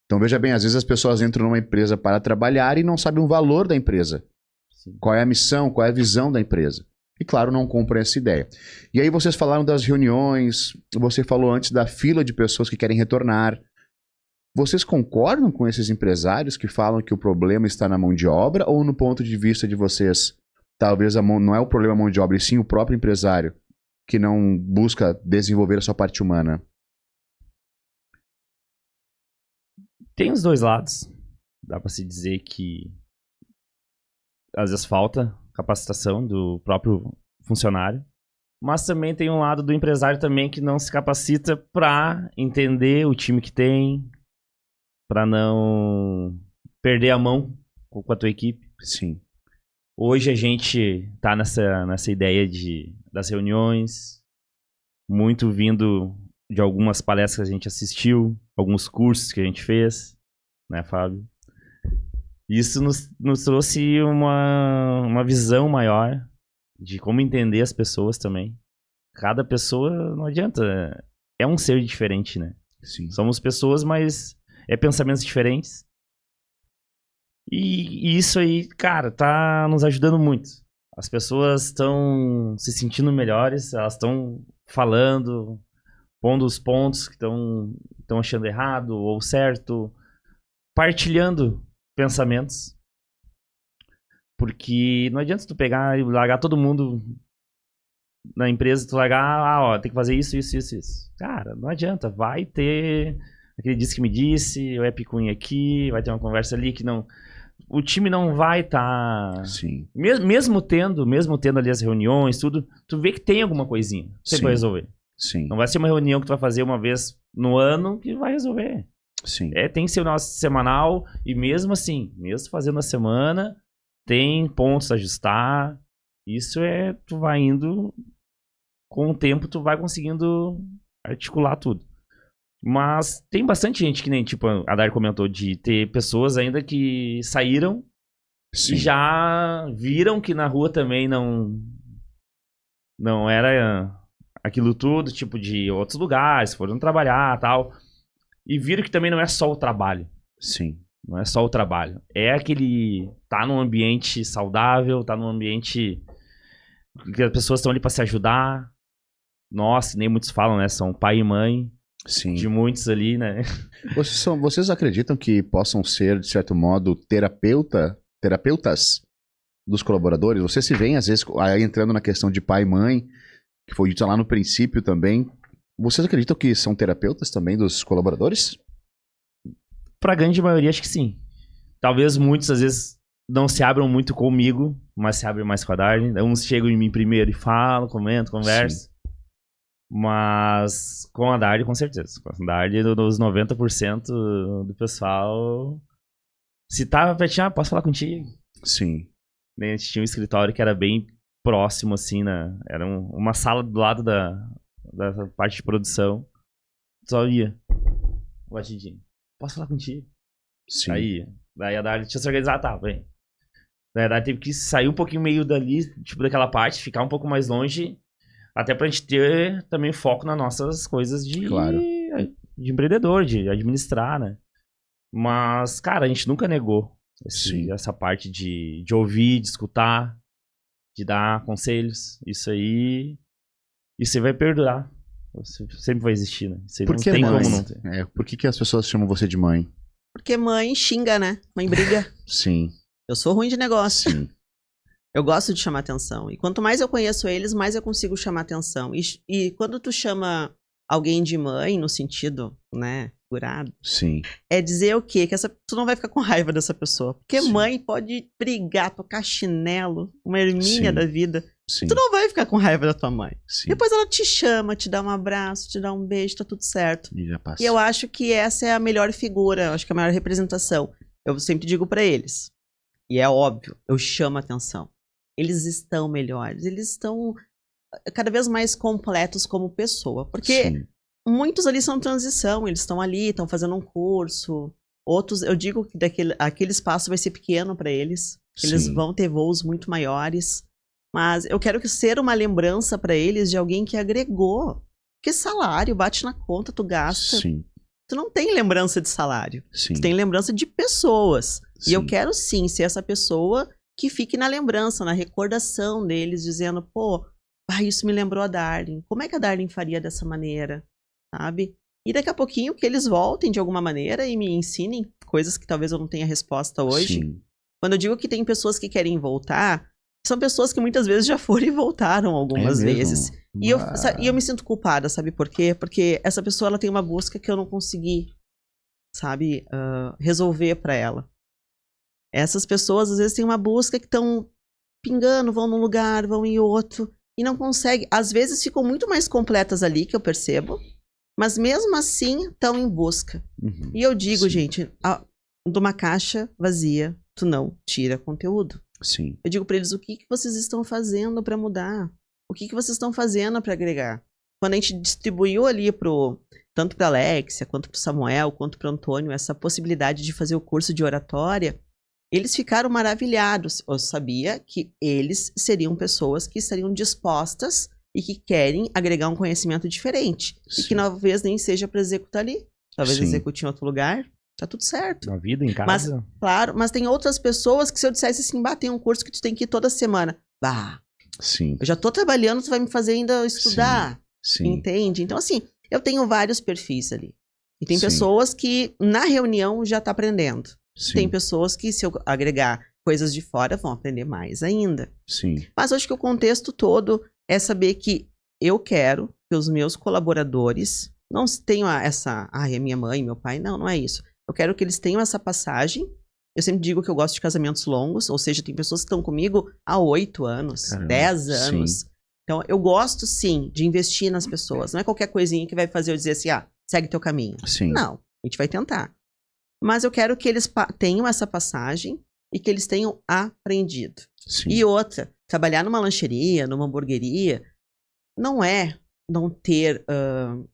Então veja bem, às vezes as pessoas entram numa empresa para trabalhar e não sabem o valor da empresa. Sim. Qual é a missão, qual é a visão da empresa. E claro, não compram essa ideia. E aí vocês falaram das reuniões, você falou antes da fila de pessoas que querem retornar. Vocês concordam com esses empresários que falam que o problema está na mão de obra, ou no ponto de vista de vocês, talvez não é o problema a mão de obra, e sim o próprio empresário que não busca desenvolver a sua parte humana? Tem os dois lados. Dá para se dizer que às vezes falta capacitação do próprio funcionário, mas também tem um lado do empresário também que não se capacita para entender o time que tem, para não perder a mão com a tua equipe. Sim. Hoje a gente tá nessa ideia das reuniões, muito vindo de algumas palestras que a gente assistiu, alguns cursos que a gente fez, né, Fábio? Isso nos trouxe uma visão maior de como entender as pessoas também. Cada pessoa, não adianta, é um ser diferente, né? Sim. Somos pessoas, mas é pensamentos diferentes. E isso aí, cara, tá nos ajudando muito. As pessoas estão se sentindo melhores, elas estão falando, pondo os pontos que estão achando errado ou certo, partilhando pensamentos. Porque não adianta tu pegar e largar todo mundo na empresa, tu largar, tem que fazer isso. Cara, não adianta, vai ter aquele disse que me disse, o Epicunha aqui, vai ter uma conversa ali que não... O time não vai estar... Sim. Mesmo tendo ali as reuniões, tudo, tu vê que tem alguma coisinha pra resolver. Sim. Não vai ser uma reunião que tu vai fazer uma vez no ano que vai resolver. Sim. Tem que ser o nosso semanal, e mesmo assim, mesmo fazendo a semana, tem pontos a ajustar. Isso tu vai indo, com o tempo tu vai conseguindo articular tudo. Mas tem bastante gente que nem, tipo, a Dari comentou, de ter pessoas ainda que saíram e já viram que na rua também não era aquilo tudo, tipo, de outros lugares, foram trabalhar e tal. E viram que também não é só o trabalho. Sim. Não é só o trabalho. É aquele... Tá num ambiente saudável, tá num ambiente que as pessoas estão ali pra se ajudar. Nossa, nem muitos falam, né? São pai e mãe. Sim. De muitos ali, né? Vocês acreditam que possam ser, de certo modo, terapeutas dos colaboradores? Você se vê, às vezes, aí entrando na questão de pai e mãe, que foi dito lá no princípio também. Vocês acreditam que são terapeutas também dos colaboradores? Pra grande maioria, acho que sim. Talvez muitos, às vezes, não se abram muito comigo, mas se abrem mais com a Darlene. Uns chegam em mim primeiro e falam, comentam, conversam. Sim. Mas com a Darlene, com certeza. Com a Darlene, dos 90% do pessoal... Se tava pertinho, posso falar contigo? Sim. A gente tinha um escritório que era bem próximo, assim, né? Era uma sala do lado da parte de produção. Só ia. Batidinho. Posso falar contigo? Sim. Daí a Darlene tinha se organizado, tá, vem. Daí a Darlene teve que sair um pouquinho meio dali, tipo, daquela parte, ficar um pouco mais longe, até pra gente ter também foco nas nossas coisas de empreendedor, de administrar, né? Mas, cara, a gente nunca negou essa parte de ouvir, de escutar, de dar conselhos. Isso aí vai perdurar. Sempre vai existir, né? Isso aí Por não que tem mãe? como não ter. Por que as pessoas chamam você de mãe? Porque mãe xinga, né? Mãe briga. Sim, Eu sou ruim de negócio. sim. Eu gosto de chamar atenção. E quanto mais eu conheço eles, mais eu consigo chamar atenção. E quando tu chama alguém de mãe, no sentido, né, figurado, Sim. é dizer o quê? Que tu não vai ficar com raiva dessa pessoa. Porque Sim. mãe pode brigar, tocar chinelo, uma Hermínia Sim. da vida. Sim. Tu não vai ficar com raiva da tua mãe. Sim. Depois ela te chama, te dá um abraço, te dá um beijo, tá tudo certo. E já passa. E eu acho que essa é a melhor figura, eu acho que é a melhor representação. Eu sempre digo pra eles. E é óbvio, eu chamo a atenção. Eles estão melhores, eles estão cada vez mais completos como pessoa. Porque Sim. muitos ali são transição, eles estão ali, estão fazendo um curso. Outros, eu digo que aquele espaço vai ser pequeno para eles. Eles Sim. vão ter voos muito maiores. Mas eu quero que ser uma lembrança para eles de alguém que agregou. Porque salário, bate na conta, tu gasta. Sim. Tu não tem lembrança de salário. Sim. Tu tem lembrança de pessoas. Sim. E eu quero sim ser essa pessoa que fique na lembrança, na recordação deles, dizendo, pô, isso me lembrou a Darling. Como é que a Darling faria dessa maneira? Sabe? E daqui a pouquinho que eles voltem de alguma maneira e me ensinem coisas que talvez eu não tenha resposta hoje. Sim. Quando eu digo que tem pessoas que querem voltar, são pessoas que muitas vezes já foram e voltaram algumas É mesmo? vezes. E eu me sinto culpada, sabe por quê? Porque essa pessoa ela tem uma busca que eu não consegui, sabe, resolver pra ela. Essas pessoas às vezes têm uma busca que estão pingando, vão num lugar, vão em outro, e não conseguem. Às vezes ficam muito mais completas ali, que eu percebo, mas mesmo assim estão em busca. Uhum. E eu digo, Sim. gente, de uma caixa vazia, tu não tira conteúdo. Sim. Eu digo pra eles, o que vocês estão fazendo pra mudar? O que vocês estão fazendo pra agregar? Quando a gente distribuiu ali tanto pra Alexia, quanto pro Samuel, quanto pro Antônio, essa possibilidade de fazer o curso de oratória, eles ficaram maravilhados. Eu sabia que eles seriam pessoas que estariam dispostas e que querem agregar um conhecimento diferente. Sim. E que talvez nem seja pra executar ali. Talvez Sim. execute em outro lugar. Tá tudo certo. Na vida, em casa. Claro, mas tem outras pessoas que se eu dissesse assim, tem um curso que tu tem que ir toda semana. Sim. Eu já tô trabalhando, tu vai me fazer ainda estudar. Sim. Entende? Então, assim, eu tenho vários perfis ali. E tem Sim. pessoas que na reunião já tá aprendendo. Sim. Tem pessoas que, se eu agregar coisas de fora, vão aprender mais ainda. Sim. Mas acho que o contexto todo é saber que eu quero que os meus colaboradores não tenham essa, é minha mãe, meu pai. Não é isso. Eu quero que eles tenham essa passagem. Eu sempre digo que eu gosto de casamentos longos, ou seja, tem pessoas que estão comigo há 8 anos, Caramba, 10 anos. sim. Então, eu gosto, sim, de investir nas pessoas. Não é qualquer coisinha que vai fazer eu dizer assim, segue teu caminho. Sim. Não, a gente vai tentar. Mas eu quero que eles tenham essa passagem e que eles tenham aprendido. Sim. E outra, trabalhar numa lancheria, numa hamburgueria, não é não ter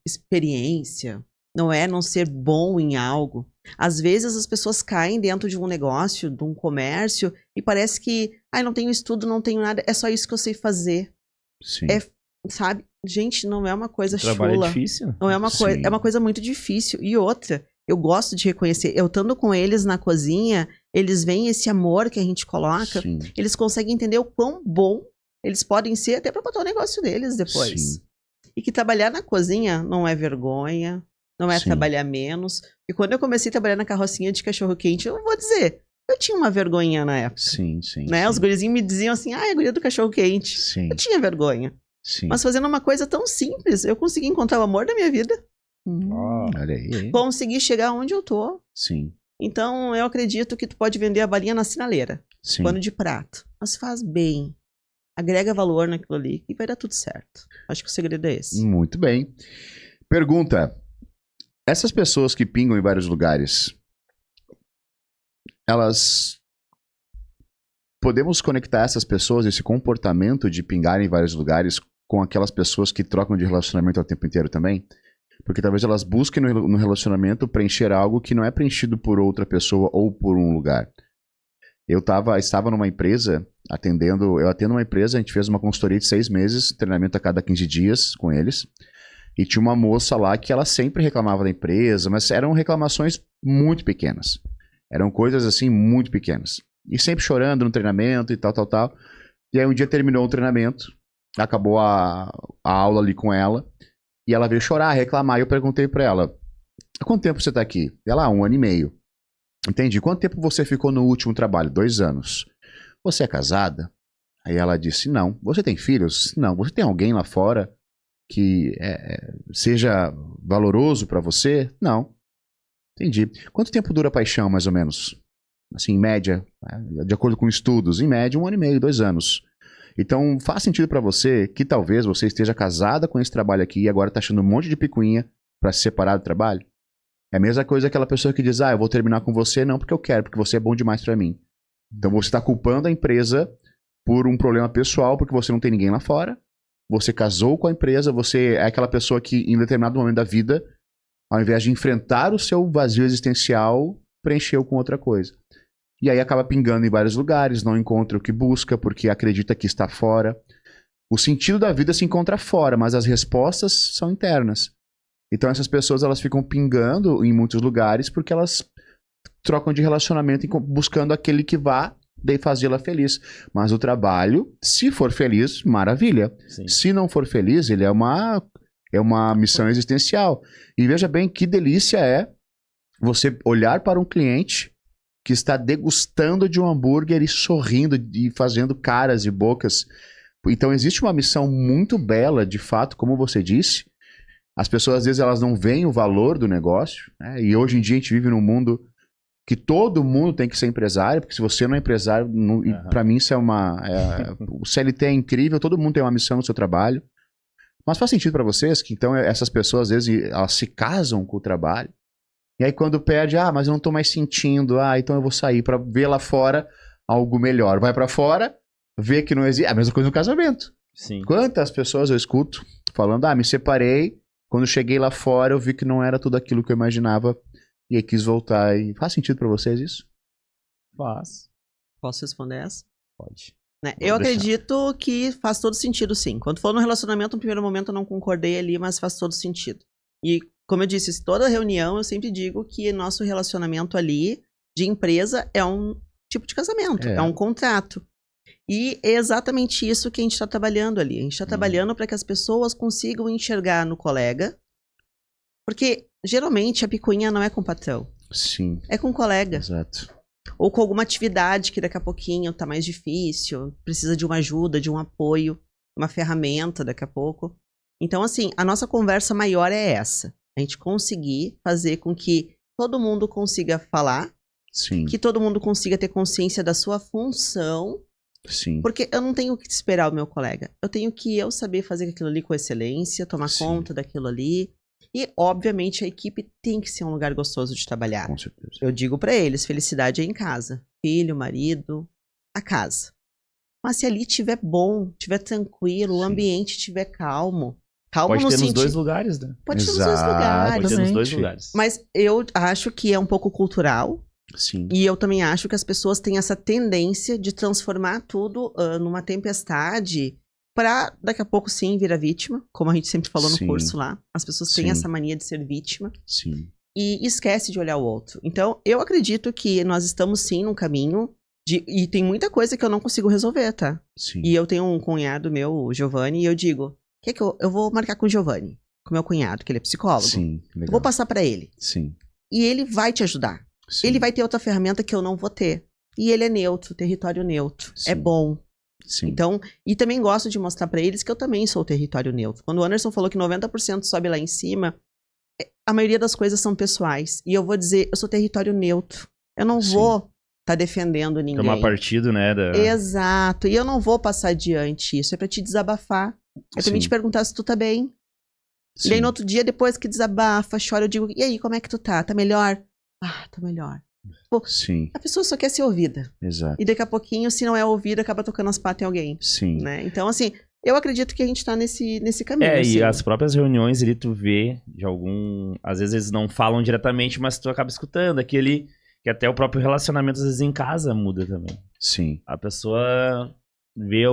experiência, não é não ser bom em algo. Às vezes as pessoas caem dentro de um negócio, de um comércio, e parece que, não tenho estudo, não tenho nada, é só isso que eu sei fazer. Sim. Sabe? Gente, não é uma coisa Trabalho chula. é difícil. Não é uma coisa, Sim. é uma coisa muito difícil. E outra, eu gosto de reconhecer, eu estando com eles na cozinha, eles veem esse amor que a gente coloca, Sim. eles conseguem entender o quão bom eles podem ser até para botar o negócio deles depois. Sim. E que trabalhar na cozinha não é vergonha, não é Sim. trabalhar menos. E quando eu comecei a trabalhar na carrocinha de cachorro-quente, eu vou dizer, eu tinha uma vergonha na época. Sim. Sim. Né? Sim. Os gurizinhos me diziam assim, a guria do cachorro-quente. Sim. Eu tinha vergonha. Sim. Mas fazendo uma coisa tão simples, eu consegui encontrar o amor da minha vida. Olha aí. Consegui chegar onde eu tô. Sim. Então, eu acredito que tu pode vender a balinha na sinaleira, Sim. pano de prato. Mas faz bem. Agrega valor naquilo ali e vai dar tudo certo. Acho que o segredo é esse. Muito bem. Pergunta. Essas pessoas que pingam em vários lugares, elas... Podemos conectar essas pessoas, esse comportamento de pingar em vários lugares, com aquelas pessoas que trocam de relacionamento o tempo inteiro também? Porque talvez elas busquem no relacionamento preencher algo que não é preenchido por outra pessoa ou por um lugar. Eu estava numa empresa, eu atendo uma empresa, a gente fez uma consultoria de 6 meses, treinamento a cada 15 dias com eles. E tinha uma moça lá que ela sempre reclamava da empresa, mas eram reclamações muito pequenas. Eram coisas assim muito pequenas. E sempre chorando no treinamento e tal, tal, tal. E aí um dia terminou o treinamento, acabou a aula ali com ela, e ela veio chorar, reclamar, e eu perguntei pra ela, há quanto tempo você tá aqui? Ela, 1 ano e meio. Entendi. Quanto tempo você ficou no último trabalho? 2 anos. Você é casada? Aí ela disse, não. Você tem filhos? Não. Você tem alguém lá fora que seja valoroso pra você? Não. Entendi. Quanto tempo dura a paixão, mais ou menos? Assim, em média, de acordo com estudos, em média 1 ano e meio, 2 anos. Então, faz sentido pra você que talvez você esteja casada com esse trabalho aqui e agora tá achando um monte de picuinha pra se separar do trabalho? É a mesma coisa aquela pessoa que diz, eu vou terminar com você não porque eu quero, porque você é bom demais pra mim. Então, você tá culpando a empresa por um problema pessoal, porque você não tem ninguém lá fora, você casou com a empresa, você é aquela pessoa que em determinado momento da vida, ao invés de enfrentar o seu vazio existencial, preencheu com outra coisa. E aí acaba pingando em vários lugares, não encontra o que busca, porque acredita que está fora. O sentido da vida se encontra fora, mas as respostas são internas. Então essas pessoas elas ficam pingando em muitos lugares porque elas trocam de relacionamento buscando aquele que vá daí fazê-la feliz. Mas o trabalho, se for feliz, maravilha. Sim. Se não for feliz, ele é uma missão existencial. E veja bem que delícia é você olhar para um cliente que está degustando de um hambúrguer e sorrindo e fazendo caras e bocas. Então existe uma missão muito bela, de fato, como você disse. As pessoas às vezes elas não veem o valor do negócio, né? E hoje em dia a gente vive num mundo que todo mundo tem que ser empresário, porque se você não é empresário, para mim isso o CLT é incrível, todo mundo tem uma missão no seu trabalho. Mas faz sentido para vocês que então essas pessoas às vezes elas se casam com o trabalho. E aí quando perde, mas eu não tô mais sentindo, então eu vou sair para ver lá fora algo melhor. Vai para fora, vê que não existe. A mesma coisa no casamento. Sim. Quantas pessoas eu escuto falando, me separei, quando cheguei lá fora eu vi que não era tudo aquilo que eu imaginava e aí quis voltar. E faz sentido para vocês isso? Faz. Posso responder essa? Pode. Né? Eu acredito que faz todo sentido, sim. Quando for no relacionamento, no primeiro momento eu não concordei ali, mas faz todo sentido. E, como eu disse, toda reunião eu sempre digo que nosso relacionamento ali de empresa é um tipo de casamento, é um contrato. E é exatamente isso que a gente está trabalhando ali. A gente está trabalhando para que as pessoas consigam enxergar no colega, porque geralmente a picuinha não é com o patrão. Sim. É com o colega. Exato. Ou com alguma atividade que daqui a pouquinho tá mais difícil, precisa de uma ajuda, de um apoio, uma ferramenta daqui a pouco. Então, assim, a nossa conversa maior é essa. A gente conseguir fazer com que todo mundo consiga falar, Sim. que todo mundo consiga ter consciência da sua função. Sim. Porque eu não tenho que esperar o meu colega. Eu tenho que eu saber fazer aquilo ali com excelência, tomar conta daquilo ali. E, obviamente, a equipe tem que ser um lugar gostoso de trabalhar. Com certeza. Eu digo pra eles, felicidade é em casa. Filho, marido, a casa. Mas se ali tiver bom, tiver tranquilo, o ambiente estiver calmo. Calmo pode no ter nos sentido... dois lugares, né? Pode ter nos dois lugares. Pode ter nos dois lugares. Mas eu acho que é um pouco cultural. Sim. E eu também acho que as pessoas têm essa tendência de transformar tudo numa tempestade pra daqui a pouco sim virar vítima, como a gente sempre falou no curso lá. As pessoas têm essa mania de ser vítima. Sim. E esquece de olhar o outro. Então, eu acredito que nós estamos sim num caminho e tem muita coisa que eu não consigo resolver, tá? Sim. E eu tenho um cunhado meu, o Giovanni, e eu digo, eu vou marcar com o Giovanni, com o meu cunhado, que ele é psicólogo. Sim, legal. Eu vou passar pra ele. Sim. E ele vai te ajudar. Sim. Ele vai ter outra ferramenta que eu não vou ter. E ele é neutro, território neutro. Sim. É bom. Sim. Então, e também gosto de mostrar pra eles que eu também sou território neutro. Quando o Anderson falou que 90% sobe lá em cima, a maioria das coisas são pessoais. E eu vou dizer, eu sou território neutro. Eu não vou estar defendendo ninguém. Tomar partido, né? Exato. E eu não vou passar adiante isso. É pra te desabafar. É pra mim te perguntar se tu tá bem. E aí no outro dia, depois que desabafa, chora, eu digo, e aí, como é que tu tá? Tá melhor? Tô melhor. Pô, sim. A pessoa só quer ser ouvida. Exato. E daqui a pouquinho, se não é ouvida, acaba tocando as patas em alguém. Sim. Né? Então, assim, eu acredito que a gente tá nesse caminho. E as próprias reuniões ali, tu vê de algum... Às vezes eles não falam diretamente, mas tu acaba escutando. Aquele que até o próprio relacionamento, às vezes, em casa muda também. Sim. A pessoa vê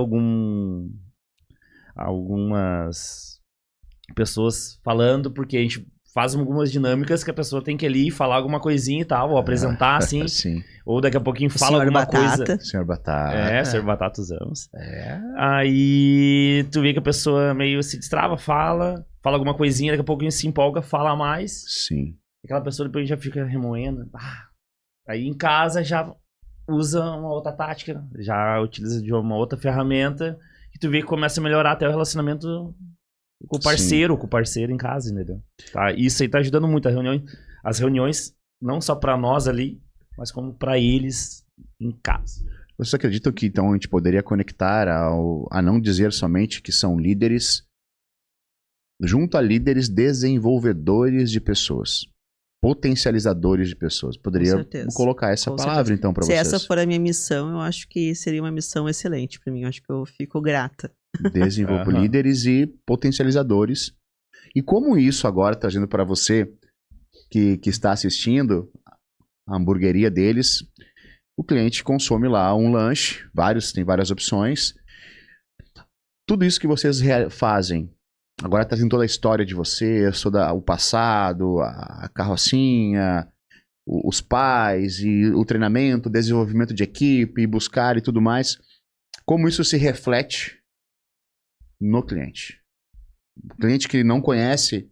algumas pessoas falando, porque a gente faz algumas dinâmicas que a pessoa tem que ir ali falar alguma coisinha e tal, ou apresentar, assim. Sim. Ou daqui a pouquinho fala Senhor alguma Batata. coisa. Senhor Batata. Senhor Batata usamos. É. Aí tu vê que a pessoa meio se destrava, fala alguma coisinha, daqui a pouquinho se empolga, fala mais. Sim. Aquela pessoa depois já fica remoendo. Aí em casa já usa uma outra tática, já utiliza de uma outra ferramenta, e tu vê que começa a melhorar até o relacionamento com o parceiro, ou com o parceiro em casa, entendeu? Tá? Isso aí tá ajudando muito as reuniões, não só pra nós ali, mas como pra eles em casa. Vocês acreditam que então a gente poderia conectar a não dizer somente que são líderes, junto a líderes desenvolvedores de pessoas, potencializadores de pessoas? Poderia certeza. colocar essa Com palavra certeza. então para Se vocês. essa for a minha missão, eu acho que seria uma missão excelente pra mim. Eu acho que eu fico grata. Desenvolver Aham. líderes e potencializadores. E como isso agora, trazendo para você que está assistindo a hamburgueria deles, o cliente consome lá um lanche, tem várias opções. Tudo isso que vocês fazem, agora trazendo toda a história de vocês, o passado, a carrocinha, os pais, e o treinamento, o desenvolvimento de equipe, buscar e tudo mais, como isso se reflete no cliente. O cliente que não conhece,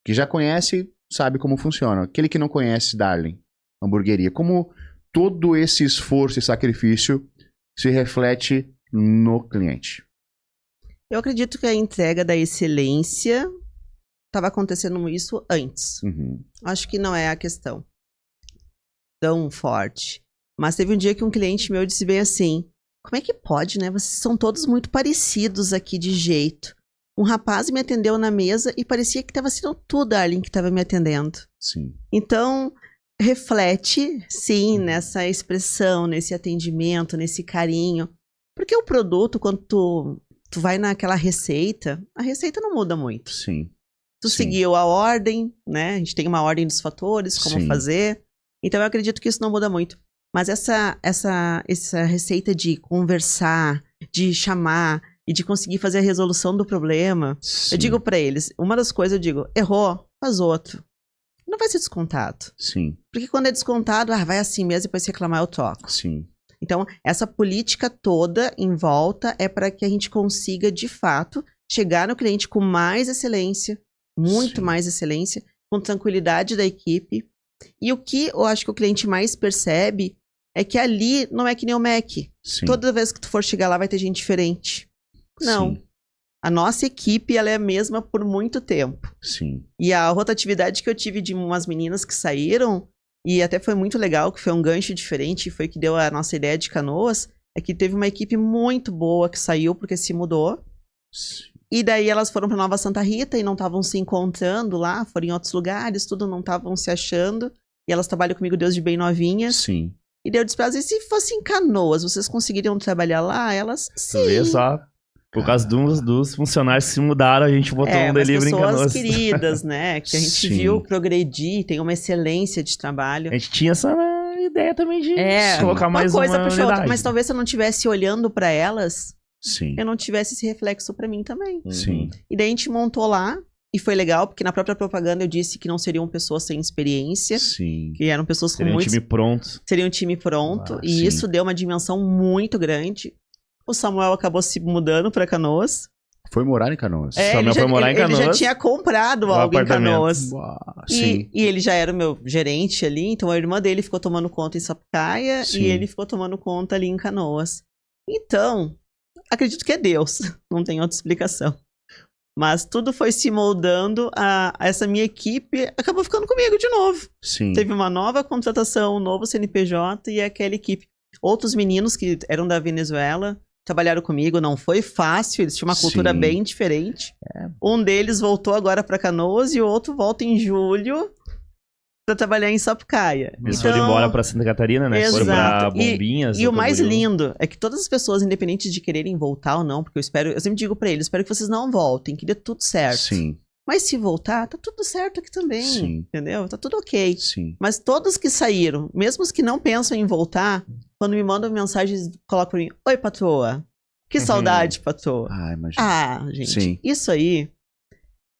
que já conhece, sabe como funciona. Aquele que não conhece Darling Hamburgueria, como todo esse esforço e sacrifício se reflete no cliente. Eu acredito que a entrega da excelência estava acontecendo isso antes. Uhum. Acho que não é a questão tão forte. Mas teve um dia que um cliente meu disse bem assim: como é que pode, né? Vocês são todos muito parecidos aqui de jeito. Um rapaz me atendeu na mesa e parecia que estava sendo tu, Darling, que estava me atendendo. Sim. Então, reflete, sim, nessa expressão, nesse atendimento, nesse carinho. Porque o produto, quando tu vai naquela receita, a receita não muda muito. Sim. Tu Sim. seguiu a ordem, né? A gente tem uma ordem dos fatores, como Sim. fazer. Então, eu acredito que isso não muda muito. Mas essa receita de conversar, de chamar e de conseguir fazer a resolução do problema, Sim. eu digo pra eles, uma das coisas eu digo, errou, faz outro. Não vai ser descontado. Sim. Porque quando é descontado, vai assim mesmo, depois se reclamar eu troco. Sim. Então, essa política toda em volta é para que a gente consiga, de fato, chegar no cliente com mais excelência, muito Sim. mais excelência, com tranquilidade da equipe. E o que eu acho que o cliente mais percebe é que ali não é que nem o Mac. Sim. Toda vez que tu for chegar lá vai ter gente diferente. Não. Sim. A nossa equipe, ela é a mesma por muito tempo. Sim. E a rotatividade que eu tive de umas meninas que saíram, e até foi muito legal, que foi um gancho diferente, foi que deu a nossa ideia de Canoas, é que teve uma equipe muito boa que saiu porque se mudou. Sim. E daí elas foram para Nova Santa Rita e não estavam se encontrando lá, foram em outros lugares, tudo, não estavam se achando. E elas trabalham comigo desde bem novinhas. Sim. E daí eu disse pra elas, e se fosse em Canoas, vocês conseguiriam trabalhar lá? Elas, Tu vê sim. só, por causa dos funcionários que se mudaram, a gente botou um Mas delivery em pessoas Canoas. queridas, né? Que a gente Sim. viu progredir, tem uma excelência de trabalho. A gente tinha essa ideia também de colocar uma mais coisa uma puxa outra. unidade. Mas talvez se eu não estivesse olhando pra elas, Sim. eu não tivesse esse reflexo pra mim também. Sim. E daí a gente montou lá, e foi legal, porque na própria propaganda eu disse que não seriam pessoas sem experiência, Sim. que eram pessoas com Seria um muito... time pronto. Seria um time pronto, e sim. isso deu uma dimensão muito grande. O Samuel acabou se mudando pra Canoas. Foi morar em Canoas. Samuel foi morar em Ele já Canoas. tinha comprado Um algo em apartamento. Canoas. Uau, sim. E ele já era o meu gerente ali, então a irmã dele ficou tomando conta em Sapucaia Sim. e ele ficou tomando conta ali em Canoas. Então, acredito que é Deus, não tem outra explicação. Mas tudo foi se moldando, essa minha equipe acabou ficando comigo de novo. Sim. Teve uma nova contratação, um novo CNPJ e aquela equipe. Outros meninos que eram da Venezuela trabalharam comigo, não foi fácil, eles tinham uma cultura Sim. bem diferente. Um deles voltou agora para Canoas e o outro volta em julho para trabalhar em Sapucaia. Eles foram embora pra Santa Catarina, né? Foram pra Exato. Bombinhas. E o ou mais Camboriú. lindo é que todas as pessoas, independentes de quererem voltar ou não, porque eu sempre digo pra eles, espero que vocês não voltem, que dê tudo certo. Sim. Mas se voltar, tá tudo certo aqui também, Sim. entendeu? Tá tudo ok. Sim. Mas todos que saíram, mesmo os que não pensam em voltar, quando me mandam mensagens, colocam pra mim, oi, patroa. Que saudade, patroa. Ah, imagina. Ah, gente, Sim. isso aí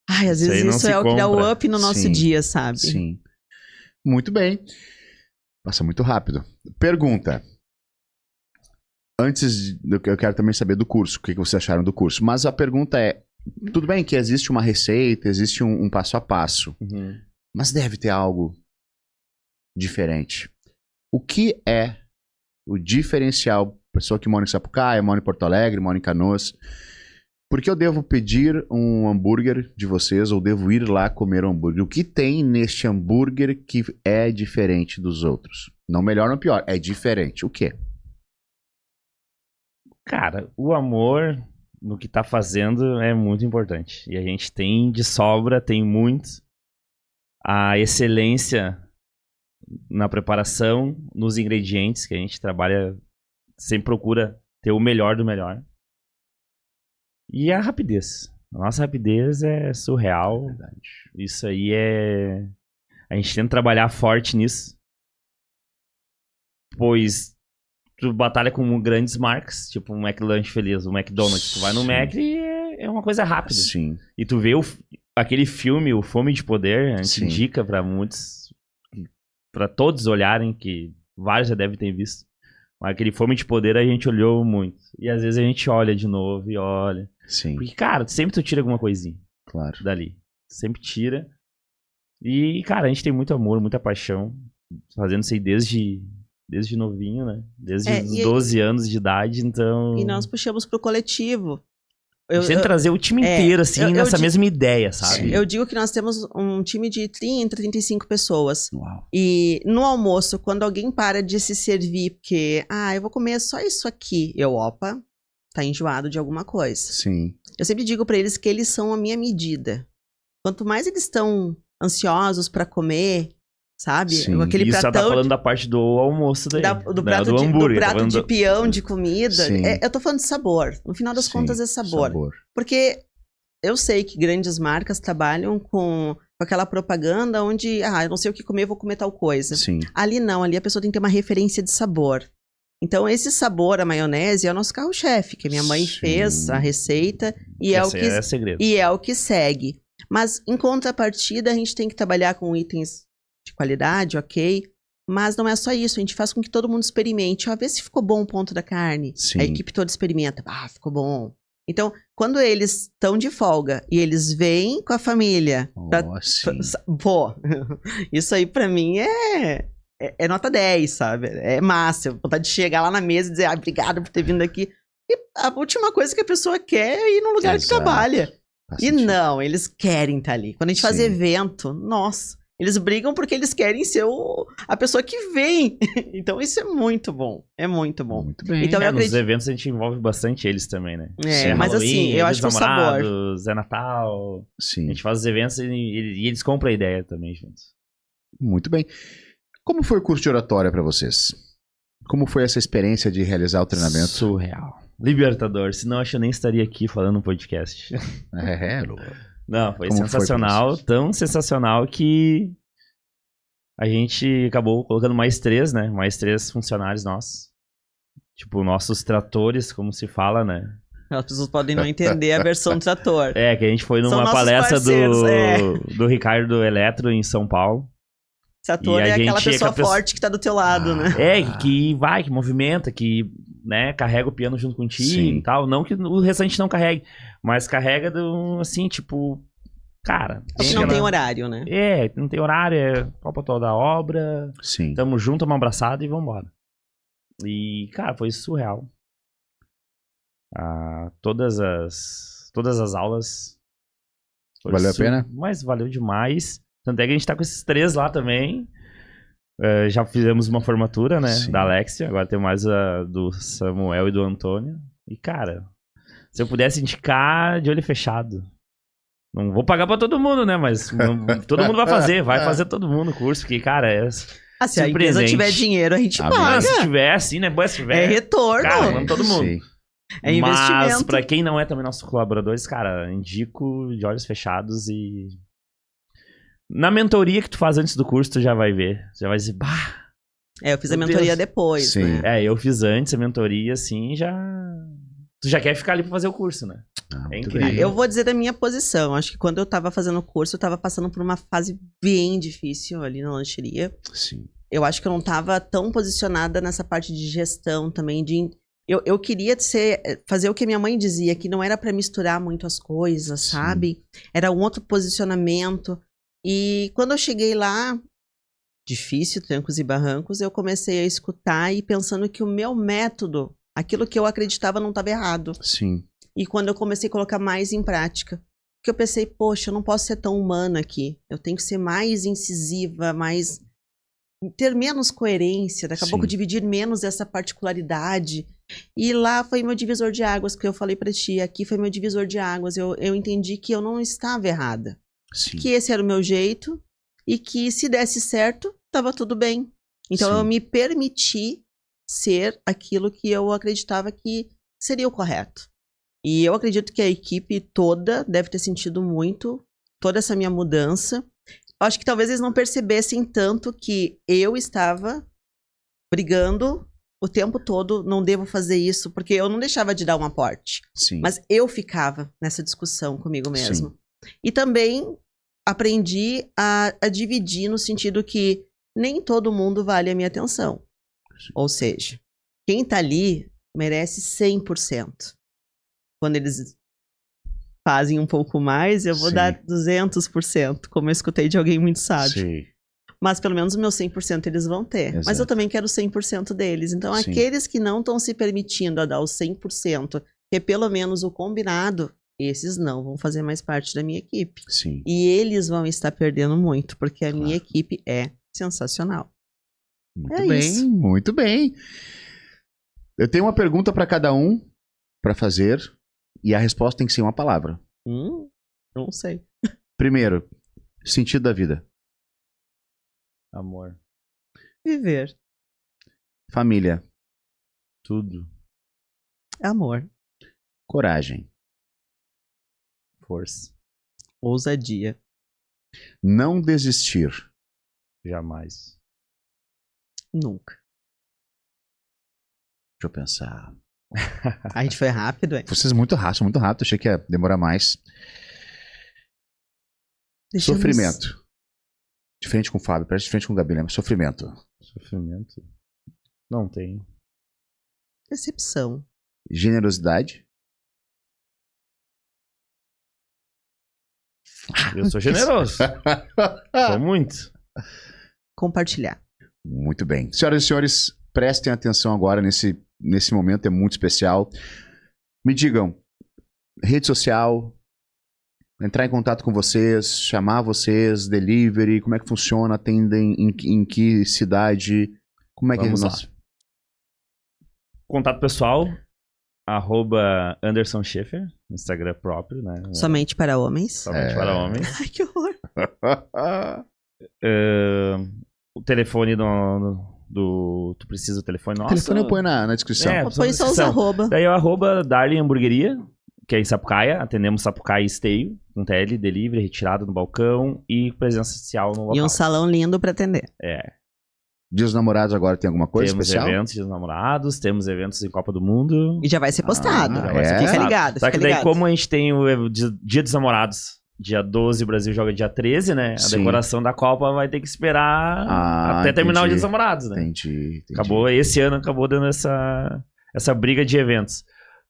Ai, às Isso aí vezes não isso se é o que dá o compra. up no nosso Sim, dia, sabe? Sim. Muito bem. Passa muito rápido. Pergunta. Eu quero também saber do curso, o que vocês acharam do curso. Mas a pergunta é, tudo bem que existe uma receita, existe um passo a passo, mas deve ter algo diferente. O que é o diferencial? Pessoa que mora em Sapucaia, mora em Porto Alegre, mora em Canoas. Por que eu devo pedir um hambúrguer de vocês ou devo ir lá comer um hambúrguer? O que tem neste hambúrguer que é diferente dos outros? Não melhor, não pior. É diferente. O quê? Cara, o amor no que tá fazendo é muito importante. E a gente tem de sobra, tem muito. A excelência na preparação, nos ingredientes, que a gente trabalha, sempre procura ter o melhor do melhor. E a rapidez. A nossa rapidez é surreal. Isso aí é... A gente tenta trabalhar forte nisso. Pois tu batalha com grandes marcas, tipo um McLanche Feliz, o McDonald's. Tu vai no Sim. Mac e é uma coisa rápida. Sim. E tu vê aquele filme, o Fome de Poder, a gente Sim. indica pra muitos, pra todos olharem, que vários já devem ter visto. Mas aquele Fome de Poder a gente olhou muito. E às vezes a gente olha de novo e olha. Sim, Porque, cara, sempre tu tira alguma coisinha claro. dali. Sempre tira. E, cara, a gente tem muito amor, muita paixão. Fazendo isso aí desde novinho, né? Desde os 12 anos de idade, então... E nós puxamos pro coletivo. A gente tenta trazer o time inteiro, assim, nessa mesma ideia, sabe? Eu digo que nós temos um time de 30, 35 pessoas. Uau. E no almoço, quando alguém para de se servir, porque, eu vou comer só isso aqui, opa, tá enjoado de alguma coisa. Sim. Eu sempre digo pra eles que eles são a minha medida. Quanto mais eles estão ansiosos pra comer, sabe? Sim. Aquele Isso já tá pratão falando da parte do almoço daí. do né? prato, do hambúrguer. do tá prato falando de peão de comida. Sim. Eu tô falando de sabor. No final das Sim, contas é sabor. Porque eu sei que grandes marcas trabalham com aquela propaganda onde, eu não sei o que comer, vou comer tal coisa. Sim. Ali não, ali a pessoa tem que ter uma referência de sabor. Então esse sabor, a maionese, é o nosso carro-chefe, que minha mãe Sim. fez a receita e Esse é segredo. e é o que segue. Mas em contrapartida, a gente tem que trabalhar com itens de qualidade, ok? Mas não é só isso, a gente faz com que todo mundo experimente. Vê se ficou bom o ponto da carne. Sim. A equipe toda experimenta. Ficou bom. Então, quando eles estão de folga e eles vêm com a família... Sim. Pô, isso aí pra mim é nota 10, sabe? É massa. Vontade de chegar lá na mesa e dizer, obrigado por ter vindo aqui. E a última coisa que a pessoa quer é ir no lugar que trabalha. E não, eles querem estar ali. Quando a gente faz evento, nossa, eles brigam porque eles querem ser a pessoa que vem. Então isso é muito bom. É muito bom. Muito bem. Então, eu acredito... Nos eventos a gente envolve bastante eles também, né? Mas Halloween, assim, eu acho que o sabor... É Natal. Sim. A gente faz os eventos e eles compram a ideia também juntos. Muito bem. Como foi o curso de oratória pra vocês? Como foi essa experiência de realizar o treinamento? Surreal. Libertador, senão acho que eu nem estaria aqui falando no podcast. Não, foi sensacional, tão sensacional que a gente acabou colocando mais 3, né? Mais 3 funcionários nossos. Tipo, nossos tratores, como se fala, né? As pessoas podem não entender a versão trator. É, que a gente foi numa palestra do Ricardo Eletro em São Paulo. Trator é aquela pessoa forte que tá do teu lado, né? Que vai, que movimenta, que, né, carrega o piano junto contigo. Sim. E tal. Não que o restante não carregue, mas carrega assim, tipo, cara... Porque não tem horário, né? Não tem horário, é Copa toda a obra. Sim. Tamo junto, uma abraçada e vambora. E, cara, foi surreal. Todas as aulas... Valeu a pena? Mas valeu demais. Tanto é que a gente tá com esses 3 lá também. Já fizemos uma formatura, né? Sim. Da Alexia. Agora tem mais a do Samuel e do Antônio. E, cara, se eu pudesse indicar de olho fechado. Não vou pagar pra todo mundo, né? Mas todo mundo vai fazer todo mundo o curso. Porque, cara, se a empresa tiver dinheiro, a gente paga. Se tiver, sim, né? Se tiver, é retorno. Cara, vamos todo mundo. Sim. É investimento. Mas pra quem não é também nossos colaboradores, cara, indico de olhos fechados e... Na mentoria que tu faz antes do curso, tu já vai ver. Já vai dizer, eu fiz a mentoria depois, Sim. né? Eu fiz antes a mentoria, assim, já... Tu já quer ficar ali pra fazer o curso, né? Ah, É muito incrível. bem. Eu vou dizer da minha posição. Acho que quando eu tava fazendo o curso, eu tava passando por uma fase bem difícil ali na lancheria. Sim. Eu acho que eu não tava tão posicionada nessa parte de gestão também, eu queria fazer o que minha mãe dizia, que não era pra misturar muito as coisas, Sim. sabe? Era um outro posicionamento. E quando eu cheguei lá, difícil, trancos e barrancos, eu comecei a escutar e pensando que o meu método, aquilo que eu acreditava não estava errado. Sim. E quando eu comecei a colocar mais em prática, que eu pensei, poxa, eu não posso ser tão humana aqui. Eu tenho que ser mais incisiva, ter menos coerência, daqui a Sim. pouco dividir menos essa particularidade. E lá foi meu divisor de águas, que eu falei pra ti, aqui foi meu divisor de águas. Eu entendi que eu não estava errada. Sim. Que esse era o meu jeito e que se desse certo, tava tudo bem. Então Sim. eu me permiti ser aquilo que eu acreditava que seria o correto. E eu acredito que a equipe toda deve ter sentido muito toda essa minha mudança. Eu acho que talvez eles não percebessem tanto que eu estava brigando o tempo todo, não devo fazer isso, porque eu não deixava de dar um aporte. Sim. Mas eu ficava nessa discussão comigo mesmo. E também aprendi a dividir no sentido que nem todo mundo vale a minha atenção. Ou seja, quem tá ali merece 100%. Quando eles fazem um pouco mais, eu vou Sim. dar 200%, como eu escutei de alguém muito sábio. Sim. Mas pelo menos o meu 100% eles vão ter. Exato. Mas eu também quero 100% deles. Então, Sim. aqueles que não estão se permitindo a dar o 100%, que é pelo menos o combinado, esses não vão fazer mais parte da minha equipe. Sim. E eles vão estar perdendo muito, porque a Claro. minha equipe é sensacional. Muito É bem, isso. muito bem. Eu tenho uma pergunta para cada um para fazer e a resposta tem que ser uma palavra. Não sei. Primeiro, sentido da vida. Amor. Viver. Família. Tudo. Amor. Coragem. Força. Ousadia. Não desistir. Jamais. Nunca. Deixa eu pensar. A gente foi rápido, hein? Vocês muito rápido. Achei que ia demorar mais. Deixamos- Sofrimento. De frente com o Fábio, parece de frente com o Gabi, né? Sofrimento. Sofrimento. Não tem. Decepção. Generosidade. Eu sou generoso. Sou muito. Compartilhar. Muito bem. Senhoras e senhores, prestem atenção agora nesse momento, é muito especial. Me digam, rede social, entrar em contato com vocês, chamar vocês, delivery, como é que funciona, atendem em que cidade, como é que... Vamos lá. Nossa, Contato pessoal, @Anderson Schaefer, Instagram próprio, né? Somente para homens. Somente para homens. Ai, que horror. O telefone do... Tu precisa do telefone O nosso? telefone eu ponho na descrição. É, Põe só os descrição. arroba. Daí é o @Darling Hamburgueria, que é em Sapucaia. Atendemos Sapucaia e Esteio, com tele, delivery, retirada no balcão e presença social no local. E um salão lindo para atender. É. Dia dos Namorados agora tem alguma coisa Temos especial? eventos de namorados, temos eventos em Copa do Mundo. E já vai ser postado. já vai ser Fica postado. ligado, Só fica que daí, ligado. como a gente tem o Dia dos Namorados, dia 12, o Brasil joga dia 13, né? A Sim. decoração da Copa vai ter que esperar Ah, até terminar o entendi. Dia dos Namorados, né? Entendi. Esse ano acabou dando essa briga de eventos.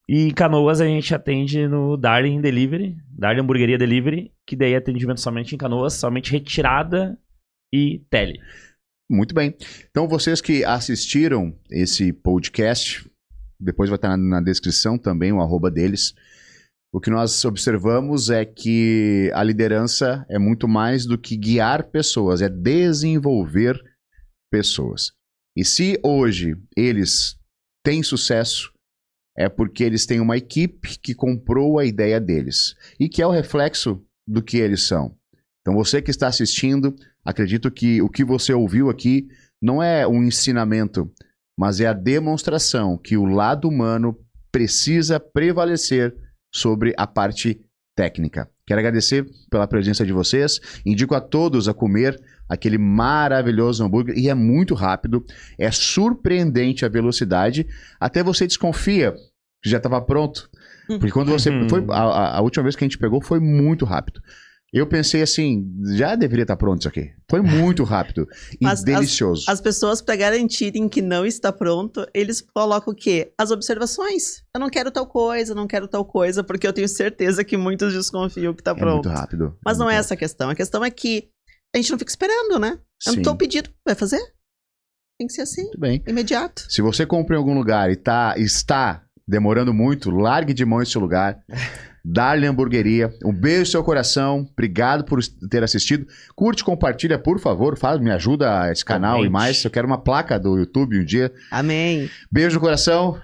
E em Canoas a gente atende no Darling Delivery, Darling Hamburgueria Delivery, que daí é atendimento somente em Canoas, somente retirada e tele. Muito bem. Então, vocês que assistiram esse podcast, depois vai estar na descrição também o arroba deles. O que nós observamos é que a liderança é muito mais do que guiar pessoas, é desenvolver pessoas. E se hoje eles têm sucesso, é porque eles têm uma equipe que comprou a ideia deles e que é o reflexo do que eles são. Então, você que está assistindo, acredito que o que você ouviu aqui não é um ensinamento, mas é a demonstração que o lado humano precisa prevalecer sobre a parte técnica. Quero agradecer pela presença de vocês. Indico a todos a comer aquele maravilhoso hambúrguer e é muito rápido, é surpreendente a velocidade. Até você desconfia que já estava pronto, Porque quando você... A última vez que a gente pegou foi muito rápido. Eu pensei assim, já deveria estar pronto isso aqui. Foi muito rápido e Mas delicioso. As pessoas, para garantirem que não está pronto, eles colocam o quê? As observações. Eu não quero tal coisa, porque eu tenho certeza que muitos desconfiam que está É pronto. muito rápido. Mas não é muito essa a questão. A questão é que a gente não fica esperando, né? Eu Sim. não tô pedindo. Vai fazer? Tem que ser assim, Muito bem. imediato. Se você compra em algum lugar e está demorando muito, largue de mão esse lugar. Darling Hamburgueria. Um beijo no seu coração. Obrigado por ter assistido. Curte, compartilha, por favor. Me ajuda a esse canal Comente. e mais. Eu quero uma placa do YouTube um dia. Amém. Beijo no coração.